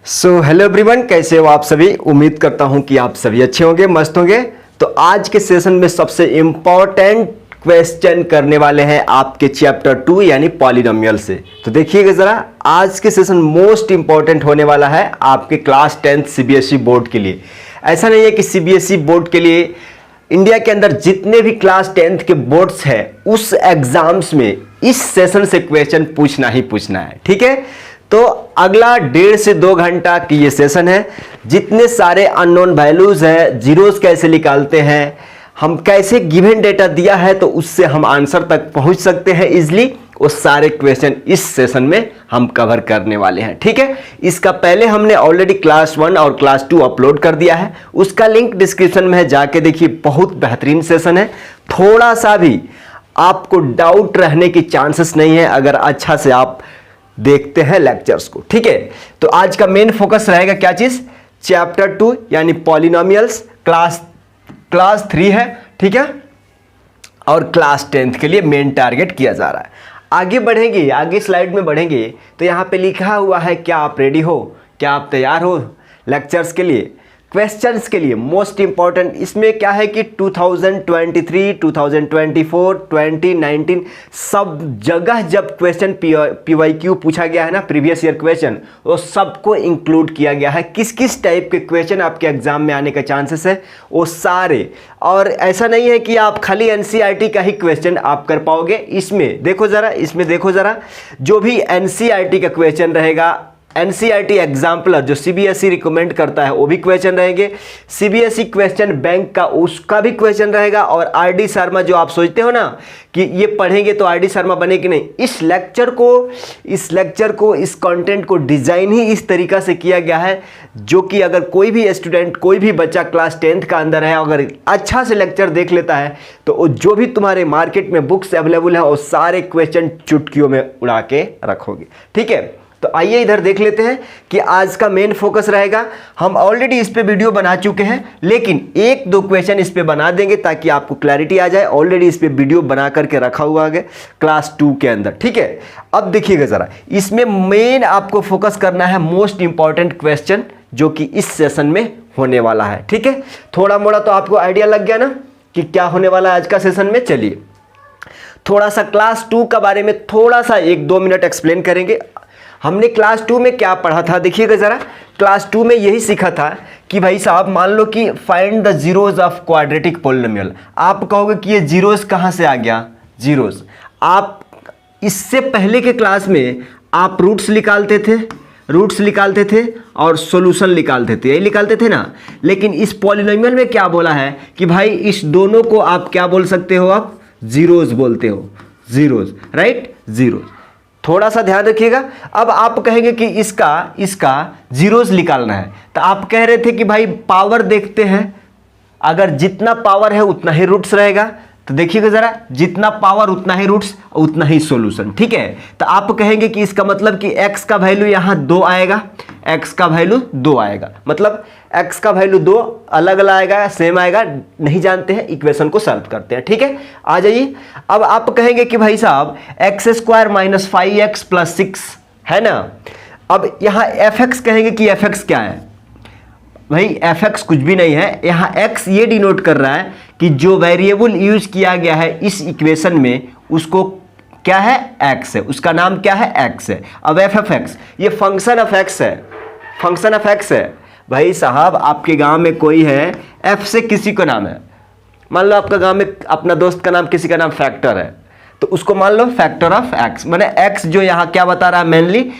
Hello everyone, कैसे हो आप सभी। उम्मीद करता हूं कि आप सभी अच्छे होंगे, मस्त होंगे। तो आज के सेशन में सबसे इंपॉर्टेंट क्वेश्चन करने वाले हैं आपके चैप्टर 2 यानी पॉलिनोमियल से। तो देखिएगा जरा, आज के सेशन मोस्ट इंपॉर्टेंट होने वाला है आपके क्लास 10th सीबीएसई बोर्ड के लिए। ऐसा नहीं है कि सीबीएसई बोर्ड के लिए, इंडिया के अंदर जितने भी क्लास 10th के बोर्ड्स हैं उस एग्जाम्स में इस सेशन से क्वेश्चन पूछना ही पूछना है, ठीक है। तो अगला 1.5 से 2 घंटा की ये सेशन है। जितने सारे अननोन वैल्यूज है, जीरोस कैसे निकालते हैं, हम कैसे गिवन डेटा दिया है तो उससे हम आंसर तक पहुंच सकते हैं इजिली, वो सारे क्वेश्चन इस सेशन में हम कवर करने वाले हैं, ठीक है। इसका पहले हमने ऑलरेडी क्लास 1 और क्लास 2 अपलोड कर दिया है, उसका लिंक डिस्क्रिप्शन में है, जाके देखिए। बहुत बेहतरीन सेशन है, थोड़ा सा भी आपको डाउट रहने की चांसेस नहीं है अगर अच्छा से आप देखते हैं लेक्चर्स को, ठीक है। तो आज का मेन फोकस रहेगा क्या चीज, चैप्टर 2 यानी पॉलिनोमियल्स, क्लास 3 है, ठीक है। और क्लास 10th के लिए मेन टारगेट किया जा रहा है। आगे बढ़ेंगे, आगे स्लाइड में बढ़ेंगे तो यहां पे लिखा हुआ है, क्या आप रेडी हो, क्या आप तैयार हो लेक्चर्स के लिए, क्वेश्चंस के लिए। मोस्ट इंपॉर्टेंट इसमें क्या है कि 2023, 2024, 2019 सब जगह जब क्वेश्चन PYQ पूछा गया है ना, प्रीवियस ईयर क्वेश्चन, वो सबको इंक्लूड किया गया है। किस किस टाइप के क्वेश्चन आपके एग्जाम में आने का चांसेस है वो सारे। और ऐसा नहीं है कि आप खाली NCERT का ही क्वेश्चन आप कर पाओगे। इसमें देखो ज़रा, जो भी NCERT का क्वेश्चन रहेगा, NCERT एग्जाम्पलर जो CBSE रिकमेंड करता है वो भी क्वेश्चन रहेंगे, CBSE क्वेश्चन बैंक का उसका भी क्वेश्चन रहेगा। और RD शर्मा जो आप सोचते हो ना कि ये पढ़ेंगे तो RD शर्मा बने कि नहीं, इस लेक्चर को इस कंटेंट को डिजाइन ही इस तरीका से किया गया है जो कि अगर कोई भी स्टूडेंट, कोई भी बच्चा क्लास 10th का अंदर है, अगर अच्छा से लेक्चर देख लेता है तो जो भी तुम्हारे मार्केट में बुक्स अवेलेबल है वो सारे क्वेश्चन चुटकियों में उड़ा के रखोगे, ठीक है। तो आइए इधर देख लेते हैं कि आज का मेन फोकस रहेगा। हम ऑलरेडी इस पे वीडियो बना चुके हैं, लेकिन 1-2 क्वेश्चन इस पे बना देंगे ताकि आपको क्लैरिटी आ जाए। ऑलरेडी इस पे वीडियो बना करके रखा हुआ है क्लास 2 के अंदर, ठीक है। अब देखिएगा जरा, इसमें मेन आपको फोकस करना है मोस्ट इंपॉर्टेंट क्वेश्चन जो कि इस सेशन में होने वाला है, ठीक है। थोड़ा मोड़ा तो आपको आइडिया लग गया ना कि क्या होने वाला है आज का सेशन में। चलिए थोड़ा सा क्लास 2 के बारे में थोड़ा सा 1-2 मिनट एक्सप्लेन करेंगे। हमने क्लास 2 में क्या पढ़ा था, देखिएगा ज़रा। क्लास 2 में यही सीखा था कि भाई साहब, मान लो कि find the zeros of quadratic polynomial. आप कहोगे कि ये जीरोस कहाँ से आ गया, जीरोस। आप इससे पहले के क्लास में आप रूट्स निकालते थे और सॉल्यूशन निकालते थे, यही निकालते थे ना। लेकिन इस पॉलिनोमियल में क्या बोला है कि भाई इस दोनों को आप क्या बोल सकते हो, आप जीरोस बोलते हो, जीरोस, राइट, जीरोस। थोड़ा सा ध्यान रखिएगा। अब आप कहेंगे कि इसका जीरोस निकालना है, तो आप कह रहे थे कि भाई पावर देखते हैं, अगर जितना पावर है उतना ही रूट्स रहेगा। तो देखिएगा जरा, जितना पावर उतना ही रूट्स, उतना ही सॉल्यूशन, ठीक है। तो आप कहेंगे कि इसका मतलब कि x का वैल्यू यहाँ 2 आएगा, x का वैल्यू 2 आएगा, मतलब x का वैल्यू 2 अलग अलग आएगा, सेम आएगा, नहीं जानते हैं, इक्वेशन को सॉल्व करते हैं, ठीक है। आ जाइए। अब आप कहेंगे कि भाई साहब x² - 5x + 6 है ना। अब यहाँ fx कहेंगे कि fx क्या है, भाई fx कुछ भी नहीं है। यहाँ x ये डिनोट कर रहा है कि जो वेरिएबल यूज किया गया है इस इक्वेशन में उसको क्या है, x है, उसका नाम क्या है, x है। अब f(x) ये फंक्शन ऑफ x है, फंक्शन ऑफ x है। भाई साहब आपके गांव में कोई है, f से किसी को नाम है, मान लो आपका गांव में अपना दोस्त का नाम, किसी का नाम फैक्टर है, तो उसको मान लो फैक्टर ऑफ x, माने x जो यहाँ क्या बता रहा है, मेनली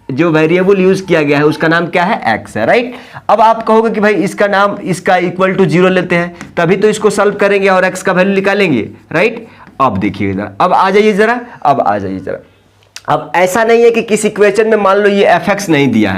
जो वेरिएबल यूज किया गया है उसका नाम क्या है, x है, राइट। अब आप कहोगे कि भाई इसका नाम, इसका इक्वल टू 0 लेते हैं, तभी तो इसको सॉल्व करेंगे और x का वैल्यू निकालेंगे, राइट। अब देखिए जरा, अब आ जाइए जरा। अब ऐसा नहीं है कि किसी क्वेश्चन में मान लो ये fx नहीं दिया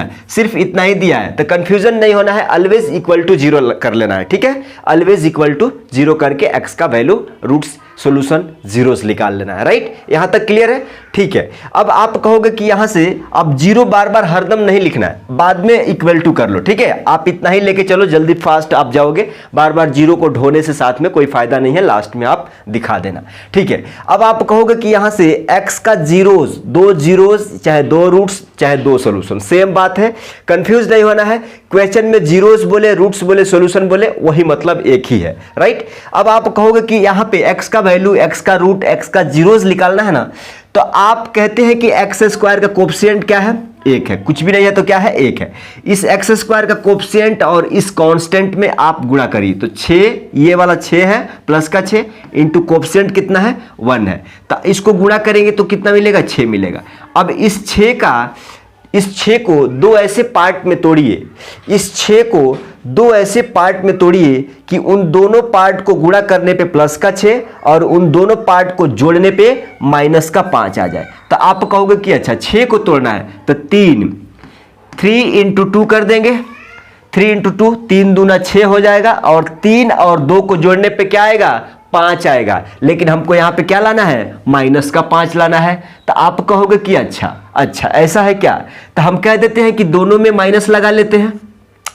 है, सिर्फ इतना ही दिया है, तो कंफ्यूजन नहीं होना है, ऑलवेज इक्वल टू 0 कर लेना है, ठीक है। ऑलवेज इक्वल टू 0 करके x का वैल्यू, रूट्स, सॉल्यूशन जीरोस निकाल लेना है। राइट, यहां तक क्लियर है? ठीक है। अब आप कहोगे कि यहां से अब जीरो बार बार हरदम नहीं लिखना है, बाद में इक्वल टू कर लो। ठीक है, आप इतना ही लेके चलो, जल्दी फास्ट आप जाओगे, बार बार जीरो को ढोने से साथ में कोई फायदा नहीं है, लास्ट में आप दिखा देना। ठीक है, अब आप कहोगे कि यहां से x का जीरोस, दो जीरोस चाहे दो रूट्स चाहे दो सॉल्यूशन, सेम बात है, कंफ्यूज नहीं होना है। क्वेश्चन में जीरोस बोले, रूट्स बोले, सॉल्यूशन बोले, वही मतलब एक ही है। राइट, अब आप कहोगे कि यहां पे x का वैल्यू, x का रूट, x का जीरोस निकालना है ना, तो आप कहते हैं कि एक्स स्क्वायर का कोफिशिएंट क्या है? एक है। कुछ भी नहीं है तो क्या है? एक है। इस एक्स स्क्वायर का कोफिशिएंट और इस कांस्टेंट में आप गुणा करिए, तो 6, ये वाला 6 है, प्लस का 6 इंटू कोफिशिएंट कितना है? 1 है। तो इसको गुणा करेंगे तो कितना मिलेगा? 6 मिलेगा। अब इस 6 को दो ऐसे पार्ट में तोड़िए, इस 6 को दो ऐसे पार्ट में तोड़िए कि उन दोनों पार्ट को गुणा करने पे प्लस का 6 और उन दोनों पार्ट को जोड़ने पे माइनस का 5 आ जाए। तो आप कहोगे कि अच्छा 6 को तोड़ना है तो 3 इंटू 2 कर देंगे, 3 इंटू 2, 3 दूना 6 हो जाएगा, और 3 और 2 को जोड़ने पे क्या आएगा? 5 आएगा। लेकिन हमको यहां पे क्या लाना है? माइनस का 5 लाना है। तो आप कहोगे कि अच्छा ऐसा है क्या? तो हम कह देते हैं कि दोनों में माइनस लगा लेते हैं।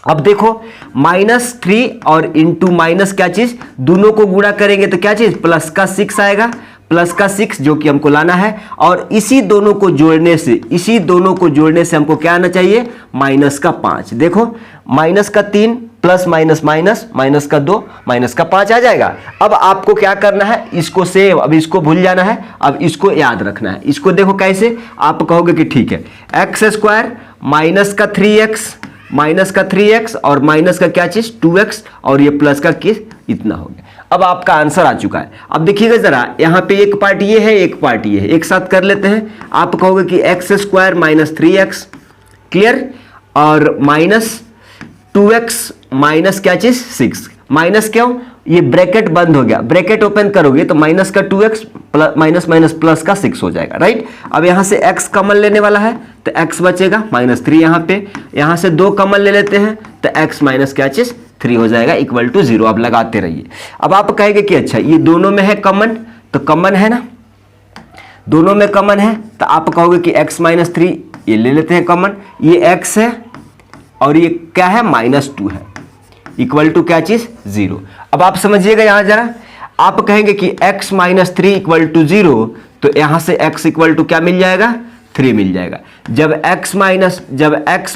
अब देखो, -3 और इंटू माइनस क्या चीज, दोनों को गुणा करेंगे तो क्या चीज? प्लस का 6 आएगा, प्लस का 6 जो कि हमको लाना है, और इसी दोनों को जोड़ने से हमको क्या आना चाहिए? माइनस का 5। देखो, माइनस का 3 प्लस माइनस माइनस, माइनस का 2 माइनस का 5 आ जाएगा। अब आपको क्या करना है? इसको सेव, अब इसको भूल जाना है, अब इसको याद रखना है। इसको देखो कैसे, आप कहोगे कि ठीक है, एक्स स्क्वायर माइनस का 3x और माइनस का क्या चीज? 2x, और ये प्लस का किस? इतना हो गया। अब आपका आंसर आ चुका है। अब देखिएगा जरा, यहां पे एक पार्ट ये है, एक पार्ट ये है, एक साथ कर लेते हैं। आप कहोगे कि x square minus 3x, clear, और माइनस 2x माइनस क्या चीज? 6। माइनस क्यों? ये ब्रैकेट बंद हो गया, ब्रैकेट ओपन करोगे तो माइनस का 2x माइनस माइनस प्लस का 6 हो जाएगा। राइट, अब यहां से x कॉमन लेने वाला है तो x बचेगा -3, यहां से 2 कॉमन ले लेते हैं तो x माइनस क्या चीज? 3 हो जाएगा, इक्वल टू 0। अब लगाते रहिए। अब आप कहेंगे कि अच्छा ये दोनों में है कॉमन, तो कॉमन है ना, दोनों में कॉमन है, तो आप कहोगे कि x माइनस 3 ये ले लेते हैं कॉमन, ये x है और ये क्या है? -2 है, इक्वल टू क्या चीज? 0। अब आप समझिएगा यहां जरा, आप कहेंगे कि x माइनस 3 इक्वल टू 0, तो यहां से x इक्वल टू क्या मिल जाएगा? 3 मिल जाएगा। जब x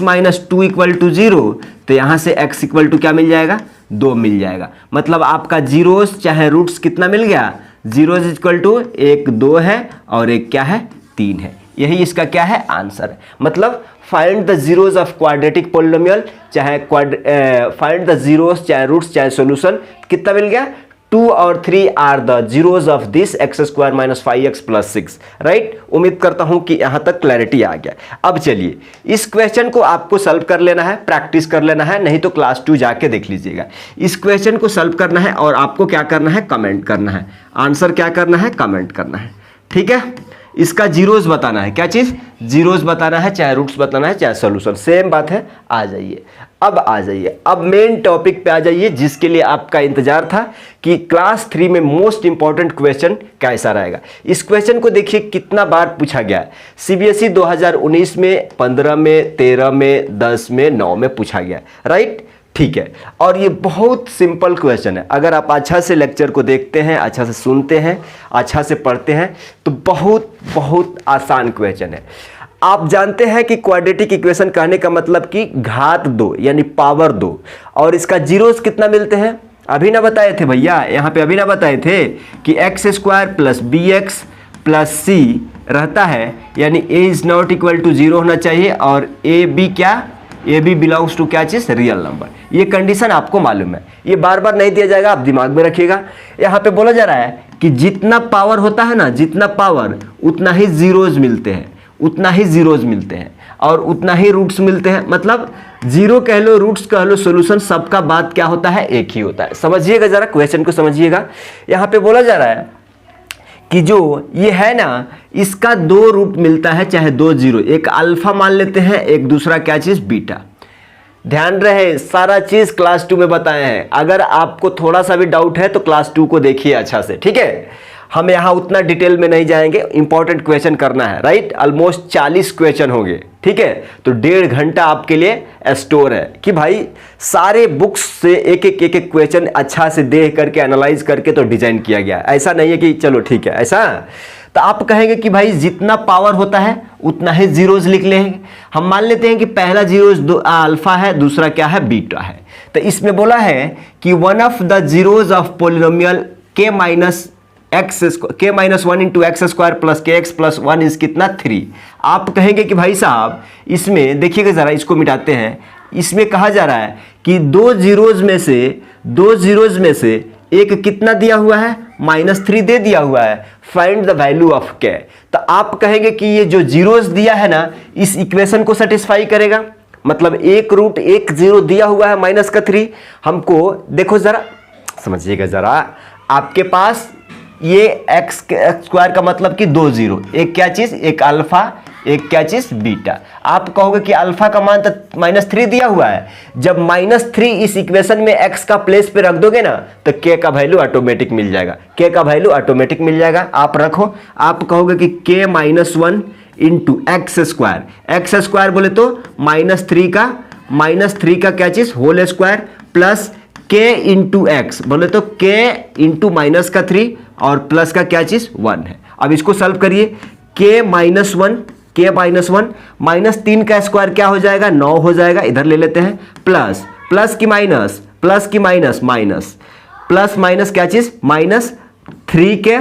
माइनस 2 इक्वल टू 0, तो यहां से x इक्वल टू क्या मिल जाएगा? 2 मिल जाएगा। मतलब आपका जीरोस चाहे रूट्स कितना मिल गया? जीरोस इक्वल टू 1 2 है और एक क्या है? 3 है। यही इसका क्या है? आंसर है। मतलब find the zeros of quadratic polynomial, चाहे फाइंड द जीरोस चाहे रूट्स चाहे सॉल्यूशन, कितना मिल गया? 2 और 3 are the zeros of this x square minus 5x plus 6। Right, उम्मीद करता हूं कि यहां तक क्लैरिटी आ गया। अब चलिए, इस क्वेश्चन को आपको सॉल्व कर लेना है, प्रैक्टिस कर लेना है, नहीं तो क्लास 2 जाके देख लीजिएगा। इस क्वेश्चन को सॉल्व करना है और आपको क्या करना है? कमेंट करना है। आंसर क्या करना है? कमेंट करना है। ठीक है, इसका जीरोस बताना है। क्या चीज? जीरोस बताना है, चाहे रूट्स बताना है, चाहे सॉल्यूशन, सेम बात है। आ जाइए, अब मेन टॉपिक पे आ जाइए, जिसके लिए आपका इंतजार था कि क्लास 3 में मोस्ट इंपॉर्टेंट क्वेश्चन कैसा रहेगा। इस क्वेश्चन को देखिए कितना बार पूछा गया है। सीबीएसई 2019 में, 15 में, 13 में, 10 में, 9 में पूछा गया। राइट, ठीक है, और ये बहुत सिंपल क्वेश्चन है। अगर आप अच्छा से लेक्चर को देखते हैं, अच्छा से सुनते हैं, अच्छा से पढ़ते हैं, तो बहुत बहुत आसान क्वेश्चन है। आप जानते हैं कि क्वाड्रेटिक इक्वेशन कहने का मतलब कि घात 2 यानी पावर 2, और इसका जीरोस कितना मिलते हैं? अभी ना बताए थे भैया, यहाँ पे अभी ना बताए थे कि x square plus b x plus c रहता है, यानी a is not equal to 0 होना चाहिए, और ए बी क्या? ए बी बिलोंग्स टू क्या चीज? Real number. ये कंडीशन आपको मालूम है, ये बार बार नहीं दिया जाएगा, आप दिमाग में रखिएगा। यहाँ पे बोला जा रहा है कि जितना पावर होता है ना, जितना पावर उतना ही जीरोज मिलते हैं, उतना ही जीरोज मिलते हैं, और उतना ही रूट्स मिलते हैं। मतलब जीरो कह लो, रूट्स कह लो, सॉल्यूशन, सबका बात क्या होता है? एक ही होता है। समझिएगा जरा, क्वेश्चन को समझिएगा। यहाँ पे बोला जा रहा है कि जो ये है ना, इसका 2 रूट मिलता है, चाहे 2 जीरो, एक अल्फा मान लेते हैं, एक दूसरा क्या चीज? बीटा। ध्यान रहे, सारा चीज क्लास 2 में बताए हैं। अगर आपको थोड़ा सा भी डाउट है तो क्लास 2 को देखिए अच्छा से, ठीक है। हम यहाँ उतना डिटेल में नहीं जाएंगे, इंपॉर्टेंट क्वेश्चन करना है, राइट। ऑलमोस्ट 40 क्वेश्चन होंगे, ठीक है। तो 1.5 घंटा आपके लिए स्टोर है कि भाई सारे बुक्स से एक एक क्वेश्चन अच्छा से देख करके एनालाइज करके तो डिजाइन किया गया। ऐसा नहीं है कि चलो ठीक है ऐसा, तो आप कहेंगे कि भाई जितना पावर होता है उतना ही जीरोज लिख लेंगे। हम मान लेते हैं कि पहला जीरोज अल्फा है, दूसरा क्या है, बीटा है। तो इसमें बोला है कि one of the zeros of polynomial k minus one into x square plus k x plus 1 is कितना 3। आप कहेंगे कि भाई साहब इसमें देखिएगा जरा, इसको मिटाते हैं। इसमें कहा जा रहा है कि दो जीरोज में से एक कितना दिया हुआ है, -3 दे दिया हुआ है। फाइंड द वैल्यू ऑफ के। तो आप कहेंगे कि ये जो जीरोज दिया है ना, इस इक्वेशन को सेटिस्फाई करेगा। मतलब 1√10 दिया हुआ है -3। हमको देखो जरा, समझिएगा जरा, आपके पास ये एक्स स्क्वायर का मतलब कि 2 जीरो, एक क्या चीज, एक अल्फा, एक क्या चीज, बीटा। आप कहोगे कि अल्फा का मान तो -3 दिया हुआ है। जब -3 इस इक्वेशन में एक्स का प्लेस पे रख दोगे ना, तो के का वैल्यू ऑटोमेटिक मिल जाएगा। के का वैल्यू ऑटोमेटिक मिल जाएगा। आप रखो, आप कहोगे कि के -1 इंटू एक्स स्क्वायर बोले तो -3 का क्या चीज, होल स्क्वायर, प्लस के इंटू एक्स बोले तो के इंटू -3 और प्लस का क्या चीज, 1 है। अब इसको सॉल्व करिए। के -1 -3 का स्क्वायर क्या हो जाएगा, 9 हो जाएगा। इधर ले लेते हैं, प्लस की माइनस प्लस माइनस क्या चीज, -3 के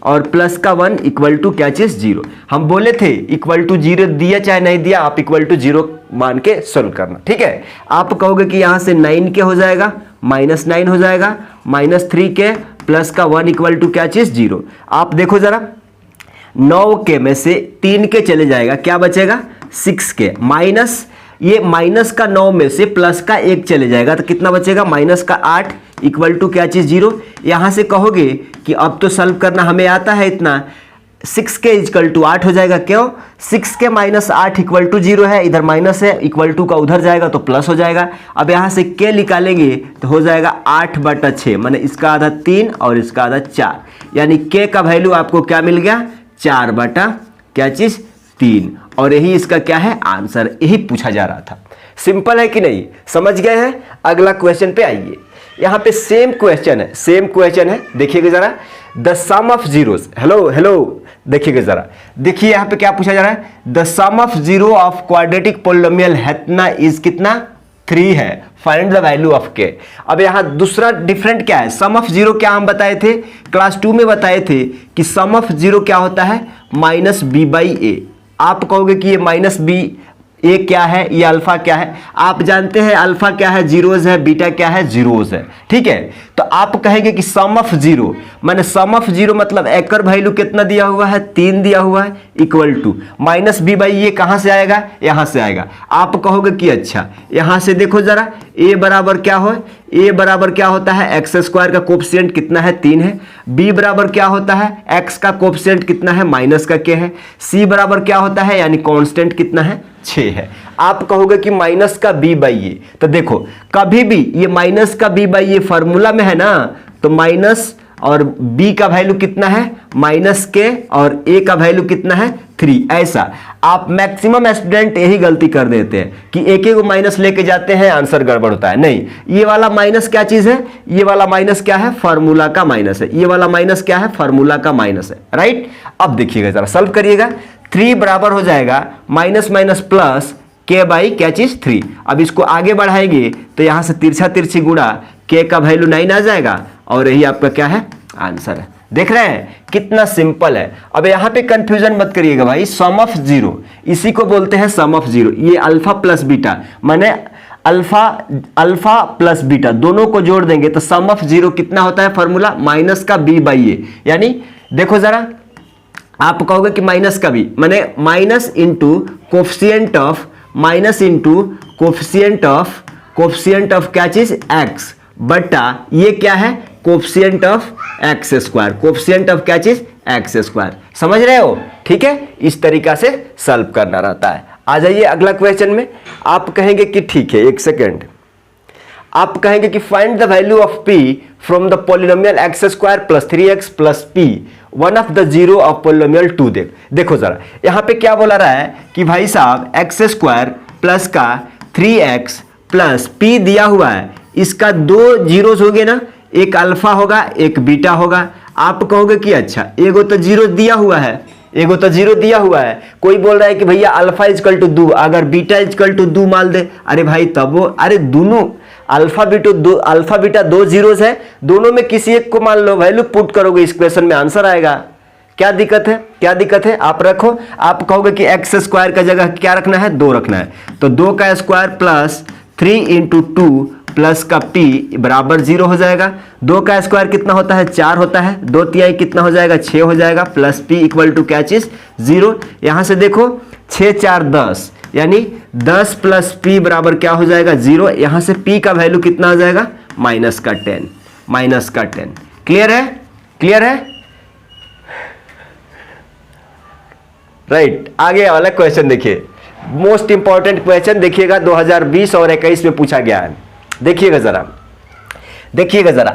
और प्लस का 1 इक्वल टू क्या चीज, 0। हम बोले थे इक्वल टू 0 दिया चाहे नहीं दिया, आप इक्वल टू 0 मान के सोल्व करना, ठीक है। आप कहोगे कि यहां से 9 के हो जाएगा, -9 हो जाएगा, -3 के प्लस का 1 इक्वल टू क्या चीज, 0। आप देखो जरा, 9 के में से 3 के चले जाएगा, क्या बचेगा, 6 के, माइनस ये माइनस का 9 में से प्लस का 1 चले जाएगा, तो कितना बचेगा, -8 इक्वल टू क्या चीज, 0। यहां से कहोगे कि अब तो सॉल्व करना हमें आता है इतना, 6 के इक्वल टू 8 हो जाएगा। क्यों, 6 के -8 इक्वल टू 0 है, इधर माइनस है, इक्वल टू का उधर जाएगा तो प्लस हो जाएगा। अब यहाँ से के निकालेंगे तो हो जाएगा 8/6, माने इसका आधा 3 और इसका आधा 4, यानी के का वैल्यू आपको क्या मिल गया, 4/3। और यही इसका क्या है, आंसर। यही पूछा जा रहा था। सिंपल है कि नहीं, समझ गए हैं। अगला क्वेश्चन पे आइए। यहाँ पे सेम क्वेश्चन है, देखिएगा जरा, the sum of zeros, hello देखिएगा जरा, देखिए यहाँ पे क्या पूछा जा रहा है, the sum of zero of quadratic polynomial हेतना इज कितना, 3 है। फाइंड द वैल्यू ऑफ के। अब यहाँ दूसरा डिफरेंट क्या है, सम ऑफ जीरो क्या हम बताए थे, क्लास 2 में बताए थे कि सम ऑफ जीरो क्या होता है, -b/a। आप कहोगे कि ये -b ए क्या है, ये अल्फा क्या है। आप जानते हैं अल्फा क्या है, जीरोज है, बीटा क्या है, जीरोज है, ठीक है। तो आप कहेंगे कि सम ऑफ जीरो, माने सम ऑफ जीरो मतलब एकर वैल्यू कितना दिया हुआ है, 3 दिया हुआ है, इक्वल टू -b/a कहां से आएगा, यहां से आएगा। आप कहोगे कि अच्छा, यहां से देखो जरा, a बराबर क्या हो, a बराबर क्या होता है, एक्स स्क्वायर का कोफिशिएंट कितना है, 3 है। b बराबर क्या होता है, x का कोफिशिएंट कितना है, माइनस का k है। c बराबर क्या होता है, यानी कांस्टेंट कितना है, 6 है। आप कहोगे कि माइनस का b/a, तो देखो कभी भी ये माइनस का b/a फॉर्मूला में है ना, तो माइनस और b का वैल्यू कितना है, -k और a का वैल्यू कितना है, 3। ऐसा आप मैक्सिमम स्टूडेंट यही गलती कर देते हैं कि एक को माइनस लेके जाते हैं, आंसर गड़बड़ होता है। नहीं, ये वाला माइनस क्या चीज है, ये वाला माइनस क्या है, फार्मूला का माइनस है। ये वाला माइनस क्या है, फार्मूला का माइनस है, राइट। अब देखिएगा जरा, सॉल्व करिएगा। 3 बराबर हो जाएगा माइनस प्लस k बाई क्या चीज, 3। अब इसको आगे बढ़ाएंगे तो यहां से तिरछी गुणा k का वैल्यू 9 आ जाएगा, और यही आपका क्या है, आंसर है। देख रहे हैं कितना सिंपल है। अब यहां पे कंफ्यूजन मत करिएगा भाई, सम ऑफ जीरो इसी को बोलते हैं सम ऑफ जीरो। ये अल्फा प्लस बीटा, माने अल्फा प्लस बीटा दोनों को जोड़ देंगे तो सम ऑफ जीरो कितना होता है, फॉर्मूला माइनस का b/a। यानी देखो जरा, आप कहोगे कि माइनस का b माने माइनस इंटू कोफिशिएंट ऑफ क्या चीज, x बटा ये क्या है, coefficient of x square, coefficient of क्या चीज, एक्स स्क्वायर। समझ रहे हो, ठीक है। इस तरीका से सॉल्व करना रहता है। आ जाइए अगला क्वेश्चन में। आप कहेंगे कि ठीक है, एक सेकेंड, आप कहेंगे कि find the value of p from the polynomial x square plus 3x plus p one of the zero of polynomial 2। देखो जरा यहां पे क्या बोला रहा है कि भाई साहब एक्स स्क्वायर प्लस का 3x प्लस p दिया हुआ है, इसका दो जीरोस हो गए ना, एक अल्फा होगा एक बीटा होगा। आप कहोगे कि अच्छा एगो तो जीरो दिया हुआ है, एगो तो जीरो दिया हुआ है, कोई बोल रहा है कि भैया अल्फा इजकल टू 2 अगर बीटा इजकल टू 2 मान दे। अरे भाई तब वो अरे दोनों अल्फा बीटा दो जीरोस है, दोनों में किसी एक को मान लो, वैल्यू पुट करोगे इस क्वेश्चन में आंसर आएगा। क्या दिक्कत है, क्या दिक्कत है? आप रखो। आप कहोगे कि एक्स स्क्वायर का जगह क्या रखना है, 2 रखना है, तो 2 का स्क्वायर प्लस 3 इंटू 2 प्लस का p बराबर 0 हो जाएगा। 2 का स्क्वायर कितना होता है, 4 होता है, 2 तिहाई कितना हो जाएगा, 6 हो जाएगा, प्लस p इक्वल टू क्या चीज 0। यहां से देखो 6 4 10 यानी 10 प्लस p बराबर क्या हो जाएगा 0। यहां से p का वैल्यू कितना हो जाएगा, माइनस का 10, माइनस का 10। क्लियर है, क्लियर है, राइट। आगे वाला क्वेश्चन देखिए, मोस्ट इंपॉर्टेंट क्वेश्चन देखिएगा, 2020 और 21 में पूछा गया है। देखिएगा जरा, देखिएगा जरा,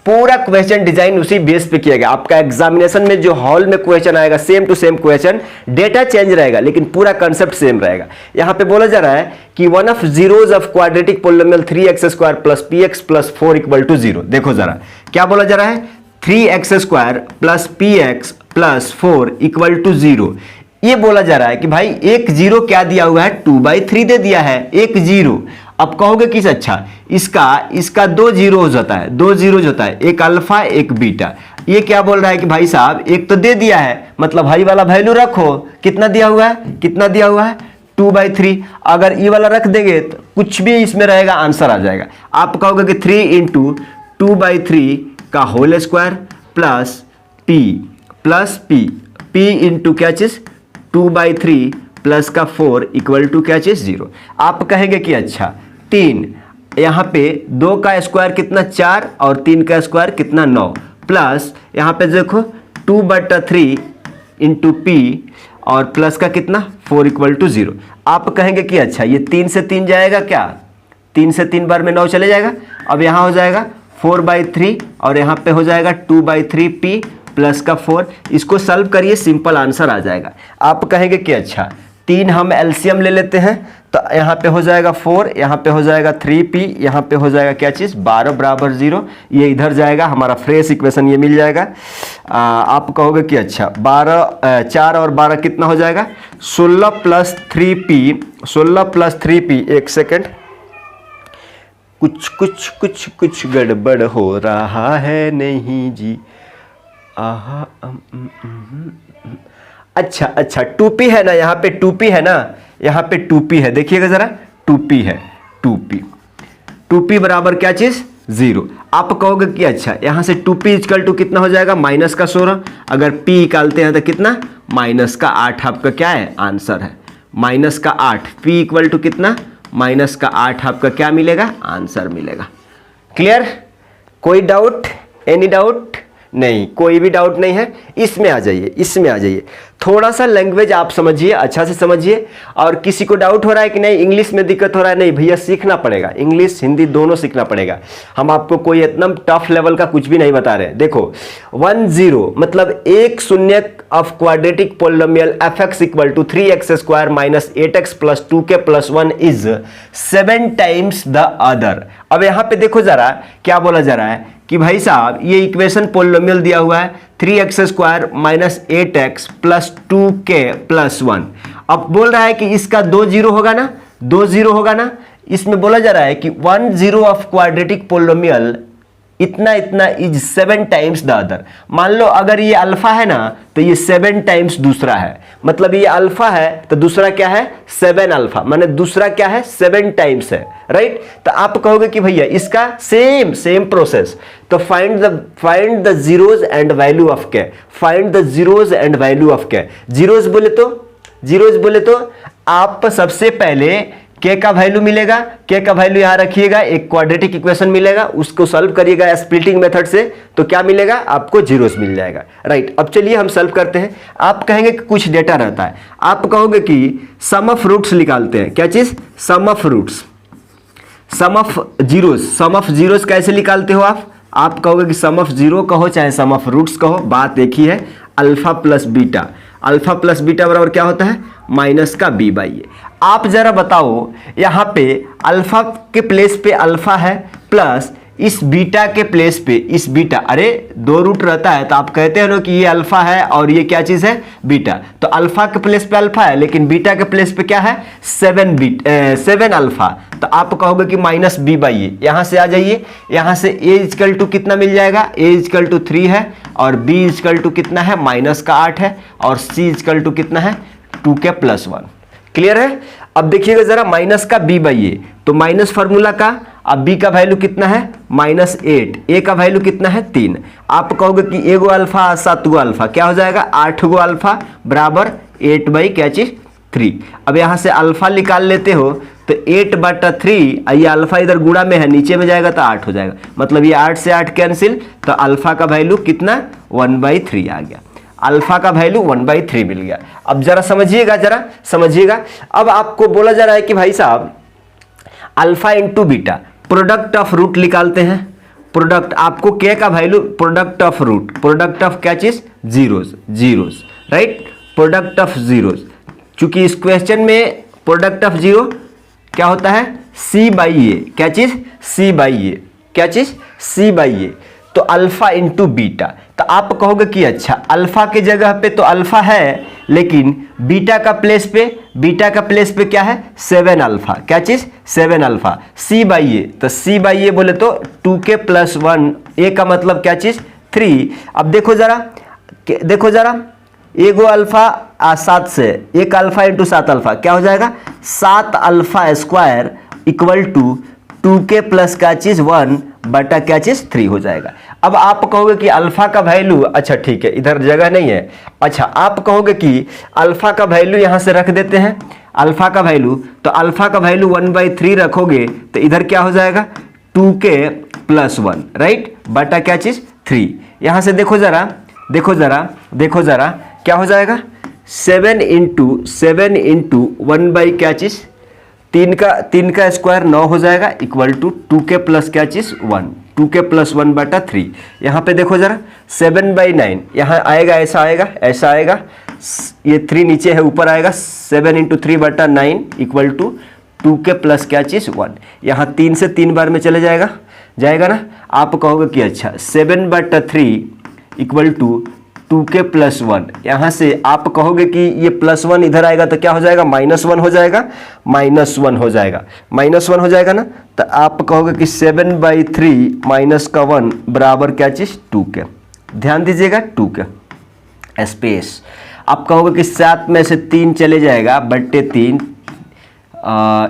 पूरा क्वेश्चन डिजाइन उसी बेस पे किया गया। आपका एग्जामिनेशन में जो हॉल में क्वेश्चन आएगा same to same question, data change रहेगा लेकिन पूरा कंसेप्ट सेम रहेगा। यहां पे बोला जा रहा है कि one of zeros of quadratic polynomial 3x square plus px plus 4 equal to 0। देखो जरा क्या बोला जा रहा है, 3x square plus px plus 4 equal to 0। ये बोला जा रहा है कि भाई एक जीरो क्या दिया हुआ है, 2/3 दे दिया है, एक जीरो। अब कहोगे किस अच्छा इसका 2 जीरोज होता है, 2 जीरोज होता है, एक अल्फा एक बीटा। ये क्या बोल रहा है कि भाई साहब एक तो दे दिया है, मतलब हाई वाला वैल्यू रखो, कितना दिया हुआ है, कितना दिया हुआ है 2/3। अगर ये वाला रख देंगे तो कुछ भी इसमें रहेगा, आंसर आ जाएगा। आप कहोगे कि 3 इंटू 2/3 का whole square plus p into क्या चीज 2/3 प्लस का 4 इक्वल टू क्या चीज 0। आप कहेंगे कि अच्छा 3, यहां पे 2 का स्क्वायर कितना 4 और 3 का स्क्वायर कितना 9 प्लस यहां पे देखो 2/3 इंटू p और प्लस का कितना 4 इक्वल टू 0। आप कहेंगे कि अच्छा ये 3 से 3 जाएगा, क्या 3 से 3 बार में 9 चले जाएगा। अब यहां हो जाएगा 4/3 और यहां पे हो जाएगा 2/3 p प्लस का 4। इसको सॉल्व करिए, सिंपल आंसर आ जाएगा। आप कहेंगे कि अच्छा 3 हम एलसीएम ले लेते हैं, तो यहाँ पे हो जाएगा 4, यहाँ पे हो जाएगा 3p, यहाँ पे हो जाएगा क्या चीज़ 12 बराबर 0। ये इधर जाएगा, हमारा फ्रेश इक्वेशन ये मिल जाएगा। आप कहोगे कि अच्छा 4 और 12 कितना हो जाएगा 16 प्लस 3p। एक सेकेंड, कुछ गड़बड़ हो रहा है नहीं जी। अच्छा 2p है ना, यहाँ पे 2p है ना, यहाँ पे 2p है, देखिएगा जरा 2p है, 2p बराबर क्या चीज 0। आप कहोगे कि अच्छा यहाँ से 2p इक्वल टू कितना हो जाएगा माइनस का 16। अगर p निकालते हैं तो कितना माइनस का 8 आपका क्या है आंसर है, माइनस का 8। p इक्वल टू कितना माइनस का 8 आपका क्या मिलेगा आंसर मिलेगा। क्लियर, कोई डाउट, एनी डाउट नहीं, कोई भी डाउट नहीं है। इसमें आ जाइए, इसमें आ जाइए। थोड़ा सा लैंग्वेज आप समझिए, अच्छा से समझिए। और किसी को डाउट हो रहा है कि नहीं इंग्लिश में दिक्कत हो रहा है, नहीं भैया सीखना पड़ेगा, इंग्लिश हिंदी दोनों सीखना पड़ेगा। हम आपको कोई इतना टफ लेवल का कुछ भी नहीं बता रहे। देखो 10 मतलब एक शून्य of quadratic polynomial fx equal to 3x square minus 8x plus 2k plus 1 is 7 times the other. अब यहाँ पे देखो जरा क्या बोला जा रहा है कि भाई साहब ये इक्वेशन पोलिनोमियल दिया हुआ है 3x square minus 8x plus 2k plus 1। अब बोल रहा है कि इसका 2 जीरो होगा ना, 2 जीरो होगा ना। इसमें बोला जा रहा है कि 10 ऑफ क्वाड्रेटिक पोलिनोमियल इतना इज 7 टाइम्स द अदर। मान लो अगर ये अल्फा है ना तो ये 7 टाइम्स दूसरा है, मतलब ये अल्फा है तो दूसरा क्या है 7 अल्फा, माने दूसरा क्या है 7 टाइम्स है, राइट। तो आप कहोगे कि भैया इसका सेम प्रोसेस, तो find the zeros and value of k, find the zeros and value of k. Zeros बोले तो आप सबसे पहले के का वैल्यू मिलेगा, के का वैल्यू यहां रखिएगा, एक क्वाड्रेटिक इक्वेशन मिलेगा, उसको सॉल्व करिएगा स्प्लिटिंग मेथड से, तो क्या मिलेगा आपको जीरोस मिल जाएगा, राइट। अब चलिए हम सॉल्व करते हैं। आप कहेंगे कि कुछ डेटा रहता है, आप कहोगे कि सम ऑफ रूट्स निकालते हैं। क्या चीज sum of roots, sum of zeros कैसे निकालते हो आप कहोगे कि सम ऑफ जीरो कहो चाहे सम ऑफ रूट्स कहो, बात एक ही है। अल्फा प्लस बीटा बराबर क्या होता है, माइनस का बी बाई ए। आप जरा बताओ यहाँ पे अल्फा के प्लेस पे अल्फा है प्लस इस बीटा के प्लेस पे इस बीटा, अरे दो रूट रहता है तो आप कहते हैं ना कि ये अल्फा है और ये क्या चीज है, बीटा। तो अल्फा के प्लेस पे अल्फा है लेकिन बीटा के प्लेस पे क्या है, 7 अल्फा। तो आप कहोगे कि माइनस बी बाई ए। यहां से आ जाइए, यहां से ए इजकल टू कितना मिल जाएगा, ए इजकल टू 3 है और बी इजकल टू कितना है, माइनस का 8 है और सी इजकल टू कितना है, 2 के प्लस 1। क्लियर है। अब देखिएगा जरा माइनस का बी बाई ए, तो माइनस फार्मूला का, अब बी का वैल्यू कितना है, -8, ए का वैल्यू कितना है, 3। आप कहोगे कि एगो अल्फा 7 गो अल्फा, क्या हो जाएगा, 8 गो अल्फा बराबर 8 बाई क्या चीज 3। अब यहां से अल्फा निकाल लेते हो तो 8/3, ये अल्फा इधर गुणा में है, नीचे में जाएगा तो 8 हो जाएगा, मतलब ये 8 से 8 कैंसिल, तो अल्फा का वैल्यू कितना 1/3 आ गया। अल्फा का वैल्यू 1/3 मिल गया। अब जरा समझिएगा। अब आपको बोला जा रहा है कि भाई साहब alpha into beta, product of root निकालते हैं। प्रोडक्ट आपको के का value, product of root, product of क्या चीज, zeros, right, product of zeros. चूंकि इस क्वेश्चन में प्रोडक्ट ऑफ जीरो क्या होता है, सी बाई ए, क्या चीज, सी बाई ए, क्या चीज, सी बाई ए। तो अल्फा इंटू बीटा, तो आप कहोगे कि अच्छा अल्फा के जगह पे तो अल्फा है लेकिन बीटा का प्लेस पे क्या है, 7 अल्फा, क्या चीज, 7 अल्फा। सी बाई ए, तो सी बाई ए बोले तो 2 के प्लस 1, ए का मतलब क्या चीज 3। अब देखो जरा एगो अल्फा 7 से, एक अल्फा इंटू 7 अल्फा क्या हो जाएगा, 7 अल्फा स्क्वायर इक्वल टू 2 के प्लस क्या चीज 1 बटा क्या चीज 3 हो जाएगा। अब आप कहोगे कि अल्फा का वैल्यू, अच्छा ठीक है इधर जगह नहीं है, अच्छा आप कहोगे कि अल्फा का वैल्यू यहां से रख देते हैं, अल्फा का वैल्यू, तो अल्फा का वैल्यू 1/3 रखोगे तो इधर क्या हो जाएगा 2 के प्लस 1, राइट, बटा क्या चीज 3। यहां से देखो जरा क्या हो जाएगा, 7 इंटू 1 बाई क्या चीज 3 का स्क्वायर 9 हो जाएगा इक्वल टू 2 के प्लस क्या चीज 1, 2 के प्लस 1 बटा 3। यहाँ पे देखो जरा 7/9 यहाँ आएगा, ऐसा आएगा, ये 3 नीचे है ऊपर आएगा, 7 इंटू 3 बटा 9 इक्वल टू 2 के प्लस क्या चीज 1। यहाँ 3 से 3 बार में चले जाएगा ना। आप कहोगे कि अच्छा 7/3 इक्वल टू 2 के प्लस 1, यहाँ से आप कहोगे कि ये प्लस 1 इधर आएगा तो क्या हो जाएगा, -1 हो जाएगा, -1 हो जाएगा ना। तो आप कहोगे कि 7/3 माइनस का 1 बराबर क्या चीज 2 के। ध्यान दीजिएगा 2 के स्पेस। आप कहोगे कि 7 में से 3 चले जाएगा बट्टे 3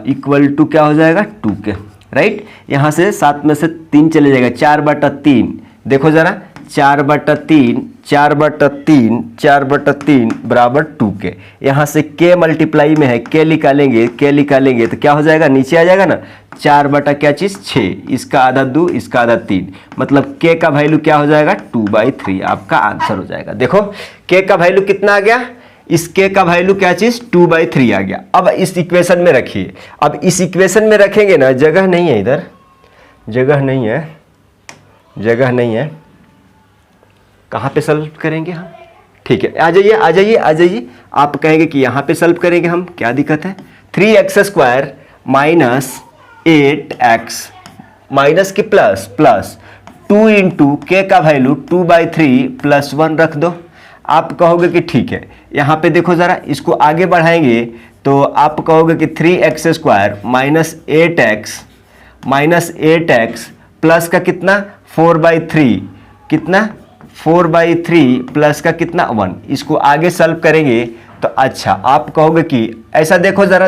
इक्वल टू क्या हो जाएगा 2 के, राइट। यहाँ से 7 में से 3 चले जाएगा, 4/3, देखो जरा 4/3 बराबर 2 के। यहाँ से के मल्टीप्लाई में है, के निकालेंगे तो क्या हो जाएगा, नीचे आ जाएगा ना, 4 बटा क्या चीज 6, इसका आधा 2, इसका आधा 3, मतलब के का वैल्यू क्या हो जाएगा 2/3, आपका आंसर हो जाएगा। देखो के का वैल्यू कितना आ गया, इस के का वैल्यू क्या चीज 2/3 आ गया। अब इस इक्वेशन में रखिए, अब इस इक्वेशन में रखेंगे ना, जगह नहीं है इधर, जगह नहीं है, कहाँ पे सॉल्व करेंगे हम, ठीक है, आ जाइए। आप कहेंगे कि यहाँ पे सॉल्व करेंगे हम, क्या दिक्कत है, 3x² माइनस 8x माइनस की प्लस 2 इंटू के का वैल्यू 2/3 प्लस 1 रख दो। आप कहोगे कि ठीक है, यहाँ पे देखो ज़रा, इसको आगे बढ़ाएंगे तो आप कहोगे कि 3x² माइनस 8x प्लस का कितना 4/3, कितना 4/3 प्लस का कितना 1, इसको आगे सॉल्व करेंगे तो अच्छा आप कहोगे कि ऐसा देखो जरा,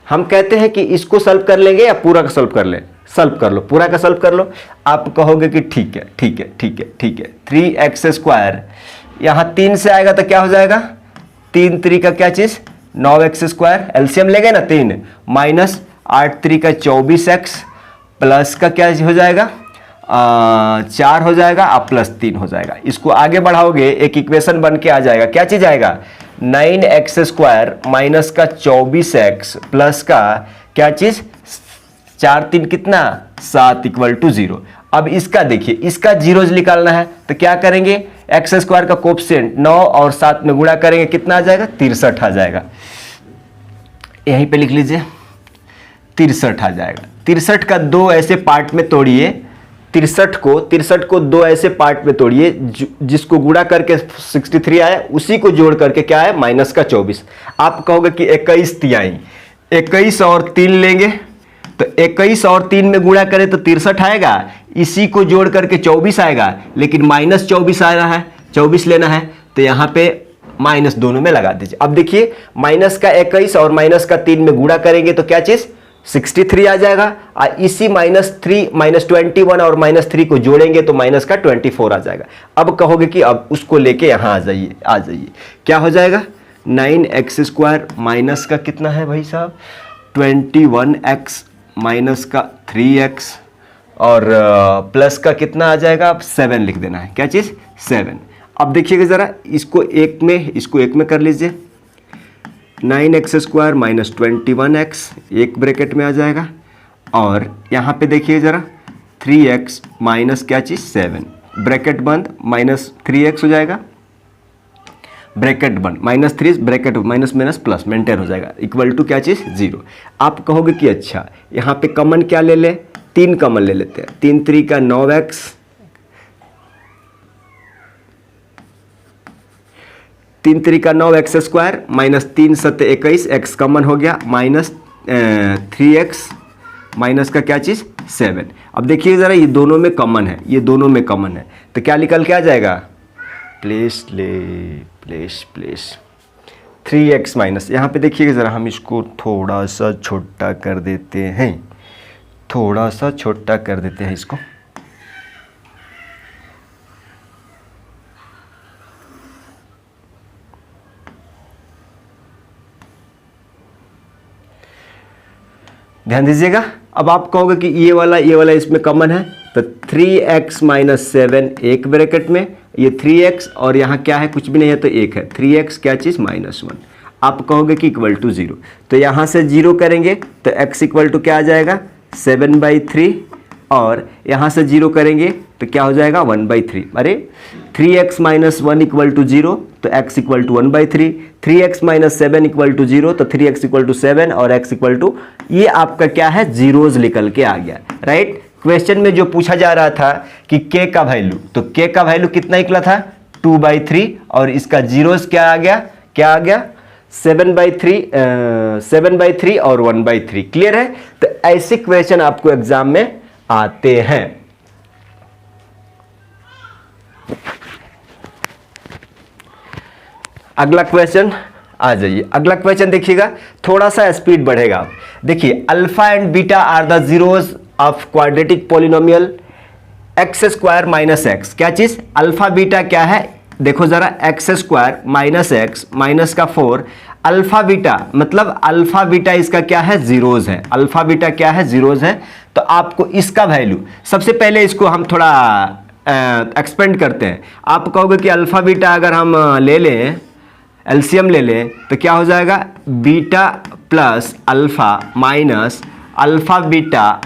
हम कहते हैं कि इसको सॉल्व कर लेंगे या पूरा का सॉल्व कर ले, सॉल्व कर लो, पूरा का सॉल्व कर लो। आप कहोगे कि ठीक है 3x², यहाँ 3 से आएगा तो क्या हो जाएगा, 3 3 का क्या चीज 9x², एलसीएम लेंगे ना 3 माइनस 8 3 का 24x प्लस का क्या हो जाएगा 4 हो जाएगा, अब प्लस 3 हो जाएगा। इसको आगे बढ़ाओगे एक इक्वेशन बन के आ जाएगा, क्या चीज आएगा 9x² माइनस का 24x प्लस का क्या चीज, 4 3 कितना 7 इक्वल टू 0। अब इसका देखिए, इसका जीरोज निकालना है तो क्या करेंगे, एक्स स्क्वायर का कोएफिशिएंट 9 और 7 में गुणा करेंगे, कितना आ जाएगा 63 आ जाएगा। यहीं पे लिख लीजिए 63 आ जाएगा। 63 का दो ऐसे पार्ट में तोड़िए, 63 को दो ऐसे पार्ट में तोड़िए, जिसको गुणा करके 63 आया, उसी को जोड़ करके क्या है माइनस का 24। आप कहोगे कि 21 तिहाई, 21 और 3 लेंगे तो 21 और 3 में गुणा करें तो 63 आएगा, इसी को जोड़ करके 24 आएगा, लेकिन माइनस 24 आ रहा है, 24 लेना है तो यहाँ पे माइनस दोनों में लगा दीजिए। अब देखिए माइनस का 21 और माइनस का 3 में गुणा करेंगे तो क्या चीज 63 आ जाएगा, और इसी -21 और -3 को जोड़ेंगे तो माइनस का 24 आ जाएगा। अब कहोगे कि अब उसको लेके यहां आ जाइए, क्या हो जाएगा 9x² माइनस का कितना है भाई साहब 21x माइनस का 3x और प्लस का कितना आ जाएगा, अब 7 लिख देना है, क्या चीज 7। अब देखिएगा जरा, इसको एक में कर लीजिए, 9x² माइनस 21x एक ब्रैकेट में आ जाएगा, और यहाँ पे देखिए जरा 3x माइनस क्या चीज़ 7, ब्रैकेट बंद, माइनस 3x हो जाएगा, ब्रैकेट बंद, -3 bracket minus minus plus maintain हो जाएगा, इक्वल टू क्या चीज़ 0। आप कहोगे कि अच्छा यहाँ पे कॉमन क्या ले ले, 3 कॉमन ले लेते हैं, 3 3 का 9x, 3 3 का 9x² माइनस 3 7 21, x कॉमन हो गया, माइनस 3x माइनस का क्या चीज़ 7। अब देखिए ज़रा, ये दोनों में कॉमन है, ये दोनों में कॉमन है, तो क्या निकल के आ जाएगा, प्लेस 3x माइनस, यहाँ पे देखिएगा ज़रा, हम इसको थोड़ा सा छोटा कर देते हैं, इसको। ध्यान दीजिएगा, अब आप कहोगे कि ये वाला इसमें कॉमन है, तो 3x माइनस 7 एक ब्रैकेट में, ये 3x और यहाँ क्या है, कुछ भी नहीं है तो 1 है, 3x क्या चीज़ -1। आप कहोगे कि इक्वल टू 0, तो यहाँ से 0 करेंगे तो x इक्वल टू क्या आ जाएगा 7/3, और यहाँ से 0 करेंगे तो क्या हो जाएगा 1/3। अरे 3x माइनस 1 इक्वल टू 0 तो x equal to 1/3, 3x minus 7 equal to 0 तो 3x इक्वल टू 7 और x इक्वल टू, ये आपका क्या है जीरोज निकल के आ गया, राइट। क्वेश्चन में जो पूछा जा रहा था कि k का वैल्यू, तो k का वैल्यू कितना निकला था 2/3, और इसका जीरोज क्या आ गया 7/3 और 1/3। क्लियर है, तो ऐसे क्वेश्चन आपको एग्जाम में आते हैं। अगला क्वेश्चन आ जाइए, अगला क्वेश्चन देखिएगा, थोड़ा सा स्पीड बढ़ेगा। देखिए alpha and beta are the zeros of quadratic polynomial x² minus x, क्या चीज अल्फा बीटा क्या है, देखो जरा x² माइनस x माइनस का 4, अल्फा बीटा मतलब अल्फा बीटा इसका क्या है जीरोज है, अल्फा बीटा क्या है जीरोज है। तो आपको इसका वैल्यू, सबसे पहले इसको हम थोड़ा एक्सपेंड करते हैं। आप कहोगे कि अल्फा बीटा अगर हम ले लें, एलसीएम ले लें, तो क्या हो जाएगा beta plus alpha minus alpha beta,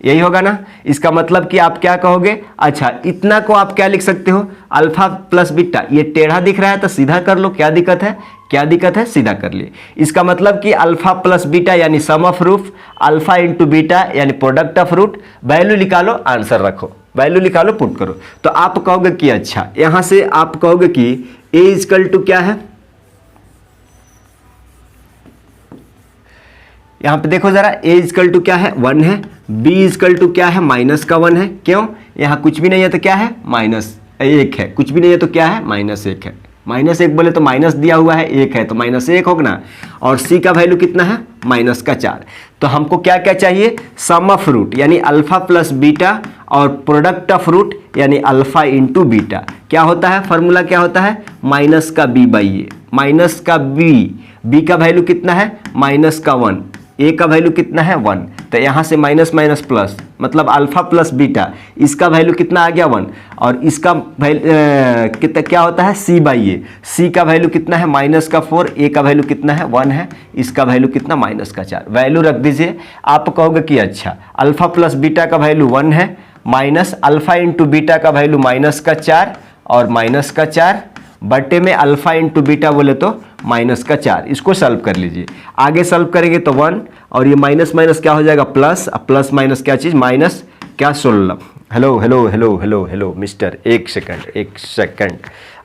यही होगा ना। इसका मतलब कि आप क्या कहोगे, अच्छा इतना को आप क्या लिख सकते हो अल्फा प्लस बीटा, ये टेढ़ा दिख रहा है तो सीधा कर लो, क्या दिक्कत है सीधा कर लिए। इसका मतलब कि अल्फा प्लस बीटा यानी sum of root, alpha into beta यानी प्रोडक्ट ऑफ रूट, वैल्यू निकालो आंसर रखो, वैल्यू निकालो पुट करो। तो आप कहोगे कि अच्छा यहां से आप कहोगे कि a इक्वल टू क्या है, यहां पे देखो जरा a इक्वल टू क्या है 1 है, b इक्वल टू क्या है माइनस का 1 है, क्यों यहां कुछ भी नहीं है तो क्या है -1 है, कुछ भी नहीं है तो क्या है -1 है, -1 बोले तो माइनस दिया हुआ है, 1 है तो -1 होगा ना, और c का वैल्यू कितना है -4। तो हमको क्या क्या चाहिए, सम ऑफ रूट यानी अल्फा प्लस बीटा और प्रोडक्ट ऑफ रूट यानी अल्फा इंटू बीटा। क्या होता है फॉर्मूला, क्या होता है माइनस का b/a, माइनस का b का वैल्यू कितना है -1, a का वैल्यू कितना है 1, तो यहाँ से माइनस माइनस प्लस, मतलब अल्फा प्लस बीटा, इसका वैल्यू कितना आ गया 1, और इसका कितना क्या होता है c बाई ए, c का वैल्यू कितना है -4, a का वैल्यू कितना है 1 है, इसका वैल्यू कितना -4, वैल्यू रख दीजिए। आप कहोगे कि अच्छा अल्फा प्लस बीटा का वैल्यू 1 है, माइनस अल्फा इंटू बीटा का वैल्यू -4 और -4 बटे में अल्फा इंटू बीटा बोले तो -4, इसको सॉल्व कर लीजिए। आगे सॉल्व करेंगे तो 1 और ये माइनस माइनस क्या हो जाएगा प्लस, अब प्लस माइनस क्या चीज़ माइनस क्या 16। Hello hello hello hello hello mister, एक सेकंड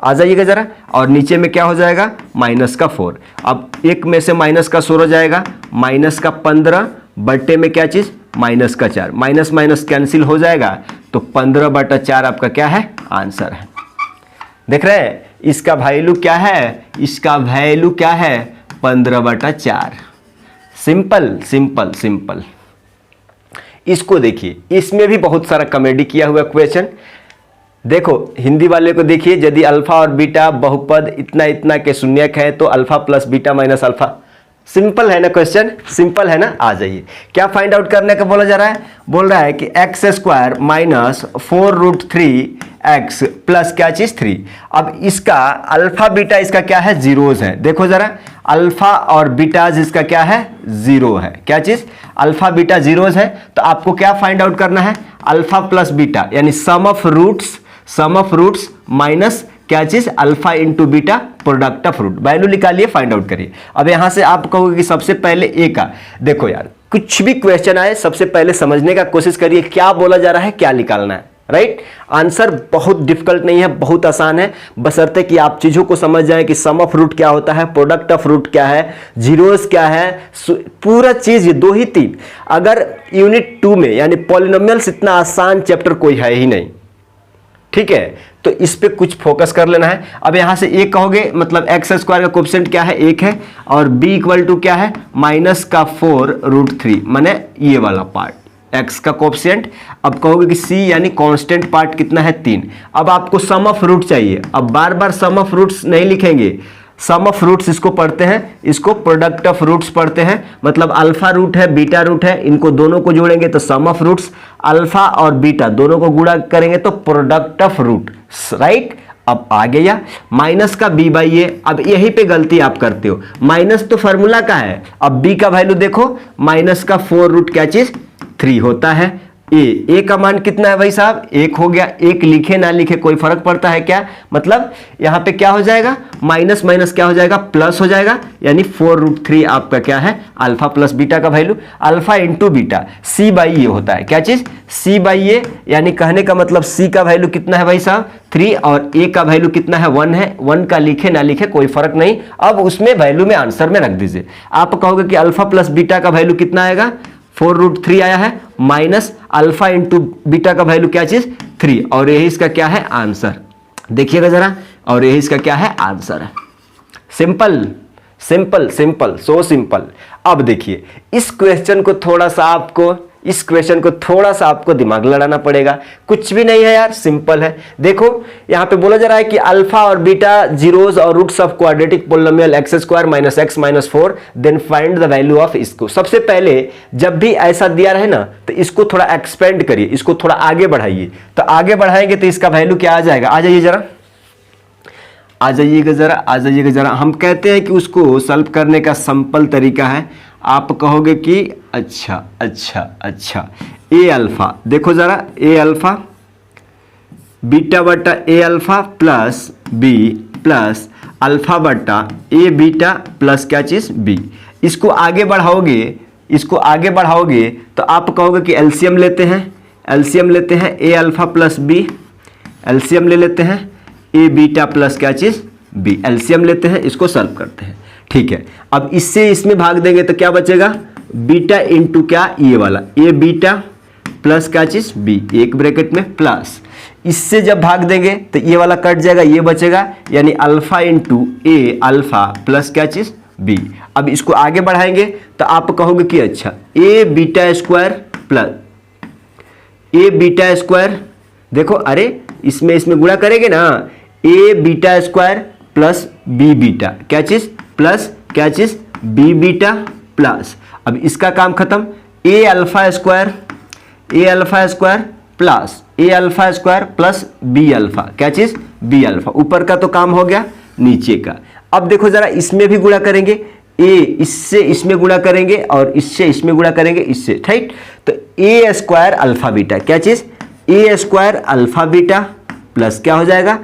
आ जाइएगा ज़रा, और नीचे में क्या हो जाएगा -4। अब एक में से माइनस का 16 जाएगा, -15 बटे में क्या चीज़ -4, माइनस माइनस कैंसिल हो जाएगा, तो 15/4 आपका क्या है आंसर है। देख रहे हैं इसका वैल्यू क्या है, इसका वैल्यू क्या है 15/4। Simple simple simple. इसको देखिए, इसमें भी बहुत सारा कॉमेडी किया हुआ क्वेश्चन। देखो हिंदी वाले को देखिए, यदि अल्फा और बीटा बहुपद इतना इतना के शून्यक है तो alpha plus beta minus alpha. Simple है ना क्वेश्चन, सिंपल है ना। आ जाइए, क्या फाइंड आउट करने का बोला जा रहा है, बोल रहा है कि x² माइनस 4√3x प्लस क्या चीज 3। अब इसका अल्फा बीटा इसका क्या है जीरोज है, देखो जरा अल्फा और बीटाज इसका क्या है 0 है, क्या चीज अल्फा बीटा जीरोज है। तो आपको क्या फाइंड आउट करना है, अल्फा प्लस बीटा यानी सम ऑफ रूट्स माइनस क्या चीज alpha into beta product of root, value निकालिए फाइंड आउट करिए। अब यहां से आप कहोगे कि सबसे पहले ए का, देखो यार कुछ भी क्वेश्चन आए सबसे पहले समझने का कोशिश करिए क्या बोला जा रहा है, क्या निकालना है, राइट। आंसर बहुत डिफिकल्ट नहीं है, बहुत आसान है, बशर्ते कि आप चीजों को समझ जाएं कि सम ऑफ रूट क्या होता है, प्रोडक्ट ऑफ रूट क्या है, जीरोस क्या है, पूरा चीज ये 2 ही 3। अगर यूनिट 2 में यानी पॉलिनोमियल्स इतना आसान चैप्टर कोई है ही नहीं, ठीक है, तो इस पे कुछ फोकस कर लेना है। अब यहां से एक कहोगे मतलब x² का कोएफिशिएंट क्या है 1 है, और b इक्वल टू क्या है -4√3, माने ये वाला पार्ट x का कोएफिशिएंट। अब कहोगे कि c यानी कांस्टेंट पार्ट कितना है 3। अब आपको सम ऑफ रूट चाहिए, अब बार बार सम ऑफ रूट्स नहीं लिखेंगे, सम ऑफ रूट्स इसको पढ़ते हैं, इसको प्रोडक्ट ऑफ रूट्स पढ़ते हैं, मतलब अल्फा रूट है बीटा रूट है, इनको दोनों को जोड़ेंगे तो सम ऑफ रूट्स, अल्फा और बीटा दोनों को गुणा करेंगे तो प्रोडक्ट ऑफ रूट, राइट। अब आ गया माइनस का b बाई ए। अब यहीं पे गलती आप करते हो, माइनस तो फार्मूला का है, अब b का वैल्यू देखो -4 क्या चीज 3 होता है। ए का मान कितना है भाई साहब 1 हो गया, 1 लिखे ना लिखे कोई फर्क पड़ता है क्या, मतलब यहां पे क्या हो जाएगा माइनस माइनस क्या हो जाएगा प्लस हो जाएगा, यानी 4√3 आपका क्या है अल्फा प्लस बीटा का value, alpha into beta c by a होता है, क्या चीज c बाई ए, यानी कहने का मतलब c का वैल्यू कितना है भाई साहब 3 और a का वैल्यू कितना है 1 है, 1 का लिखे ना लिखे कोई फर्क नहीं। अब उसमें वैल्यू में आंसर में रख दीजिए। आप कहोगे कि अल्फा प्लस बीटा का वैल्यू कितना आएगा 4√3 आया है, माइनस अल्फा इंटू बीटा का वैल्यू क्या चीज 3, और यही इसका क्या है आंसर, देखिएगा जरा, और यही इसका क्या है आंसर है। Simple simple simple, so simple. अब देखिए इस क्वेश्चन को थोड़ा सा आपको दिमाग लड़ाना पड़ेगा, कुछ भी नहीं है यार, सिंपल है। देखो यहां पे बोला जा रहा है कि अल्फा और बीटा जीरोस और roots of quadratic polynomial x² minus x minus 4, then find the value of इसको। सबसे पहले जब भी ऐसा दिया रहे ना तो इसको थोड़ा एक्सपेंड करिए, इसको थोड़ा आगे बढ़ाइए, तो आगे बढ़ाएंगे तो इसका वैल्यू क्या आ जाएगा, आ जाइएगा जरा। हम कहते हैं कि उसको सॉल्व करने का सिंपल तरीका है, आप कहोगे कि अच्छा ए अल्फा, देखो जरा ए अल्फा बीटा बटा a alpha plus b plus alpha बटा ए बीटा प्लस क्या चीज बी। इसको आगे बढ़ाओगे तो आप कहोगे कि एलसीएम लेते हैं ए अल्फा प्लस बी, एलसीएम ले लेते हैं ए बीटा प्लस क्या चीज बी, एलसीएम लेते हैं, इसको सॉल्व करते हैं, ठीक है। अब इससे इसमें भाग देंगे तो क्या बचेगा बीटा इंटू क्या ये वाला ए बीटा प्लस क्या चीज बी, एक ब्रैकेट में प्लस, इससे जब भाग देंगे तो ये वाला कट जाएगा, ये बचेगा, यानी अल्फा इंटू ए अल्फा प्लस क्या चीज बी। अब इसको आगे बढ़ाएंगे तो आप कहोगे कि अच्छा a beta square plus a beta square, देखो अरे इसमें गुणा करेंगे ना, a beta square plus b beta क्या चीज प्लस क्या चीज बी बीटा प्लस, अब इसका काम खत्म, a alpha square plus b alpha, क्या चीज, बी अल्फा। ऊपर का तो काम हो गया, नीचे का। अब देखो जरा, इसमें भी गुणा करेंगे, ए इससे इसमें गुणा करेंगे और इससे इसमें गुणा करेंगे, इससे, राइट। तो ए स्क्वायर अल्फा बीटा, क्या चीज, ए स्क्वायर अल्फा बीटा प्लस क्या हो जाएगा,